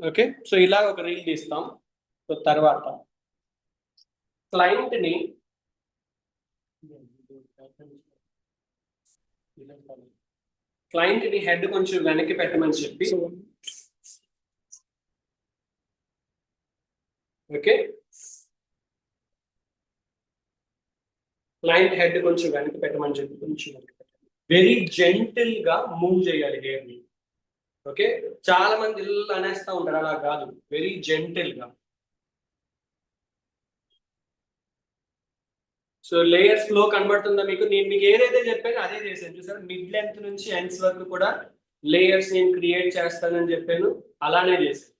ఓకే, సో ఇలా ఒక రీల్ తీస్తాం. సో తర్వాత క్లయింట్ ని హెడ్ కొంచెం వెనక్కి పెట్టమని చెప్పి, ఓకే, క్లయింట్ హెడ్ కొంచెం వెనక్కి పెట్టమని చెప్పి కొంచెం వెరీ జెంటిల్ గా మూవ్ చేయాలి హెయిర్ ని. ఓకే, చాలా మంది ఇల్లు అనేస్తా ఉంటారు, అలా కాదు, వెరీ జెంటిల్ గా. సో లేయర్స్ లో కనబడుతుందా మీకు? నేను మీకు ఏదైతే చెప్పానో అదే చేశాను. చూసారు, మిడ్ లెంత్ నుంచి ఎండ్స్ వరకు కూడా లేయర్స్ నేను క్రియేట్ చేస్తానని చెప్పాను, అలానే చేశాను.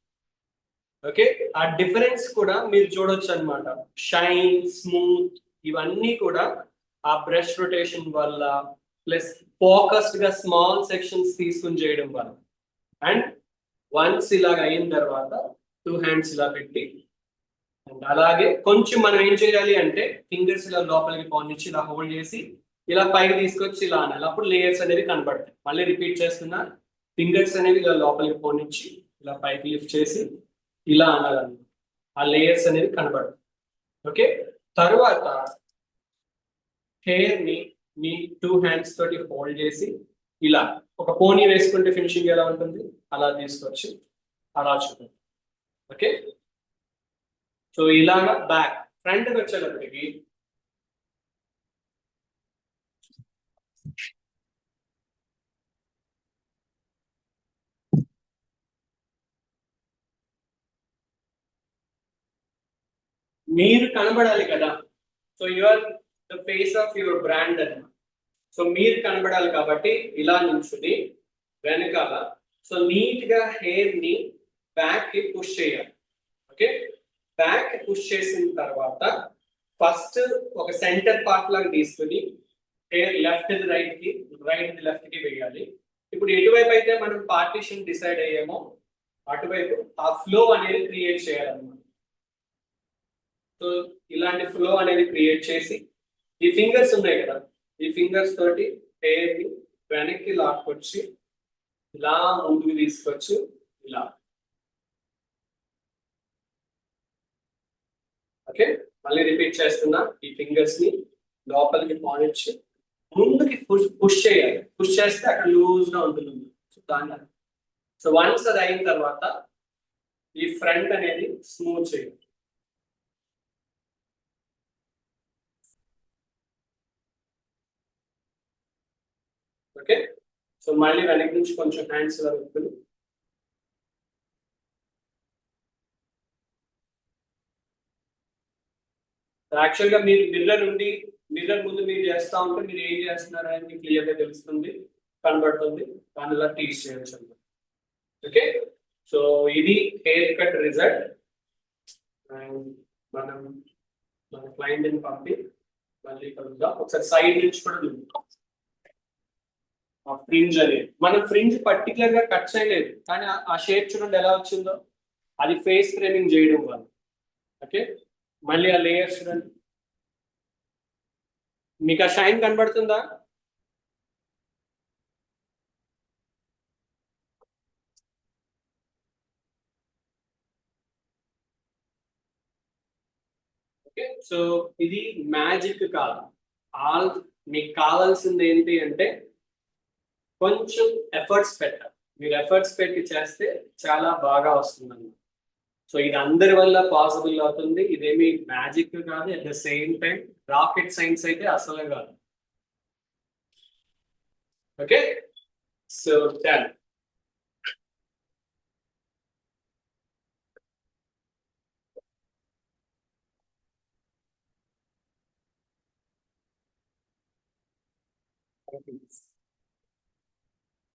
ఓకే, ఆ డిఫరెన్స్ కూడా మీరు చూడొచ్చు అనమాట. షైన్, స్మూత్, ఇవన్నీ కూడా ఆ బ్రష్ రొటేషన్ వల్ల ప్లస్ ఫోకస్డ్ గా స్మాల్ సెక్షన్స్ తీసుకుని చేయడం వల్ల. అండ్ వన్స్ ఇలాగ అయిన తర్వాత 2 హ్యాండ్స్ ఇలా పెట్టి, అండ్ అలాగే కొంచెం మనం ఏం చేయాలి అంటే ఫింగర్స్ ఇలా లోపలికి పోనిచ్చి ఇలా హోల్డ్ చేసి ఇలా పైకి తీసుకొచ్చి ఇలా అనాలి, అప్పుడు లేయర్స్ అనేవి కనబడతాయి. మళ్ళీ రిపీట్ చేస్తున్నా, ఫింగర్స్ అనేవి ఇలా లోపలికి పోనిచ్చి ఇలా పైకి లిఫ్ట్ చేసి ఇలా అనాలన్నమాట, ఆ లేయర్స్ అనేవి కనబడతాయి. ఓకే, తర్వాత హెయిర్ ని మీ 2 హ్యాండ్స్ తోటి హోల్డ్ చేసి ఇలా ఒక పోనీ వేసుకుంటే ఫినిషింగ్ ఎలా ఉంటుంది అలా తీసుకొచ్చి అలా చూడండి. ఓకే, సో ఇలాగా బ్యాక్ ఫ్రంట్ వచ్చేటప్పటికి మీరు కనబడాలి కదా. So your the face of your brand అన్నమాట. సో మీరు కనబడాలి కాబట్టి ఇలా నుంచుని వెనకాల సో నీట్ గా హెయిర్ ని బ్యాక్ కి పుష్ చేయాలి. ఓకే, బ్యాక్ పుష్ చేసిన తర్వాత ఫస్ట్ ఒక సెంటర్ పార్ట్ లాగా తీసుకుని హెయిర్ లెఫ్ట్ రైట్ కి, రైట్ లెఫ్ట్ కి వేయాలి. ఇప్పుడు ఎటువైపు అయితే మనం పార్టీషన్ డిసైడ్ అయ్యామో అటువైపు ఆ ఫ్లో అనేది క్రియేట్ చేయాలన్నమాట. సో ఇలాంటి ఫ్లో అనేది క్రియేట్ చేసి ఈ ఫింగర్స్ ఉన్నాయి కదా, ఈ ఫింగర్స్ తోటి హెయిర్ ని వెనక్కి లాక్కొచ్చి ఇలా ముందుకు తీసుకొచ్చి ఇలా. ఓకే, మళ్ళీ రిపీట్ చేస్తున్నా, ఈ ఫింగర్స్ ని లోపలికి పాయించి ముందుకి పుష్ చేయాలి. పుష్ చేస్తే అక్కడ లూజ్ గా ఉంటుంది. సో దాన్ని, సో వన్స్ అది అయిన తర్వాత ఈ ఫ్రంట్ అనేది స్మూత్ చేయాలి. ఓకే, సో మళ్ళీ వెనక్కి నుంచి కొంచెం హ్యాండ్స్ ఇలా పెట్టుకుని యాక్చువల్ గా మీరు మిర్రర్ ముందు మీరు చేస్తా ఉంటే మీరు ఏం చేస్తున్నారు అనేది క్లియర్ గా తెలుస్తుంది, కనబడుతుంది, దాని ఇలా టీచ్ చేయొచ్చు అన్నమాట. ఓకే, సో ఇది హెయిర్ కట్ రిజల్ట్. అండ్ మనం మన క్లయింట్ ని పంపి మళ్ళీ కలుద్దాం. ఒకసారి సైడ్ నుంచి కూడా చూద్దాం. ఆ ఫ్రింజ్ అనేది మనం ఫ్రింజ్ పర్టికులర్ గా కట్ చేయలేదు, కానీ ఆ షేప్ చూడండి ఎలా వచ్చిందో, అది ఫేస్ ఫ్రేమింగ్ చేయడం వల్ల. ఓకే, మళ్ళీ ఆ లేయర్స్ చూడండి, మీకు ఆ షైన్ కనబడుతుందా? ఓకే, సో ఇది మ్యాజిక్ కాదు. ఆల్ మీకు కావాల్సింది ఏంటి అంటే కొంచెం ఎఫర్ట్స్ పెట్టాలి. మీరు ఎఫర్ట్స్ పెట్టి చేస్తే చాలా బాగా వస్తుందన్నమాట. సో ఇది అందరి వల్ల పాసిబుల్ అవుతుంది. ఇదేమి మ్యాజిక్ కాదు, at the same time rocket science అయితే అసలే కాదు. Okay, so done.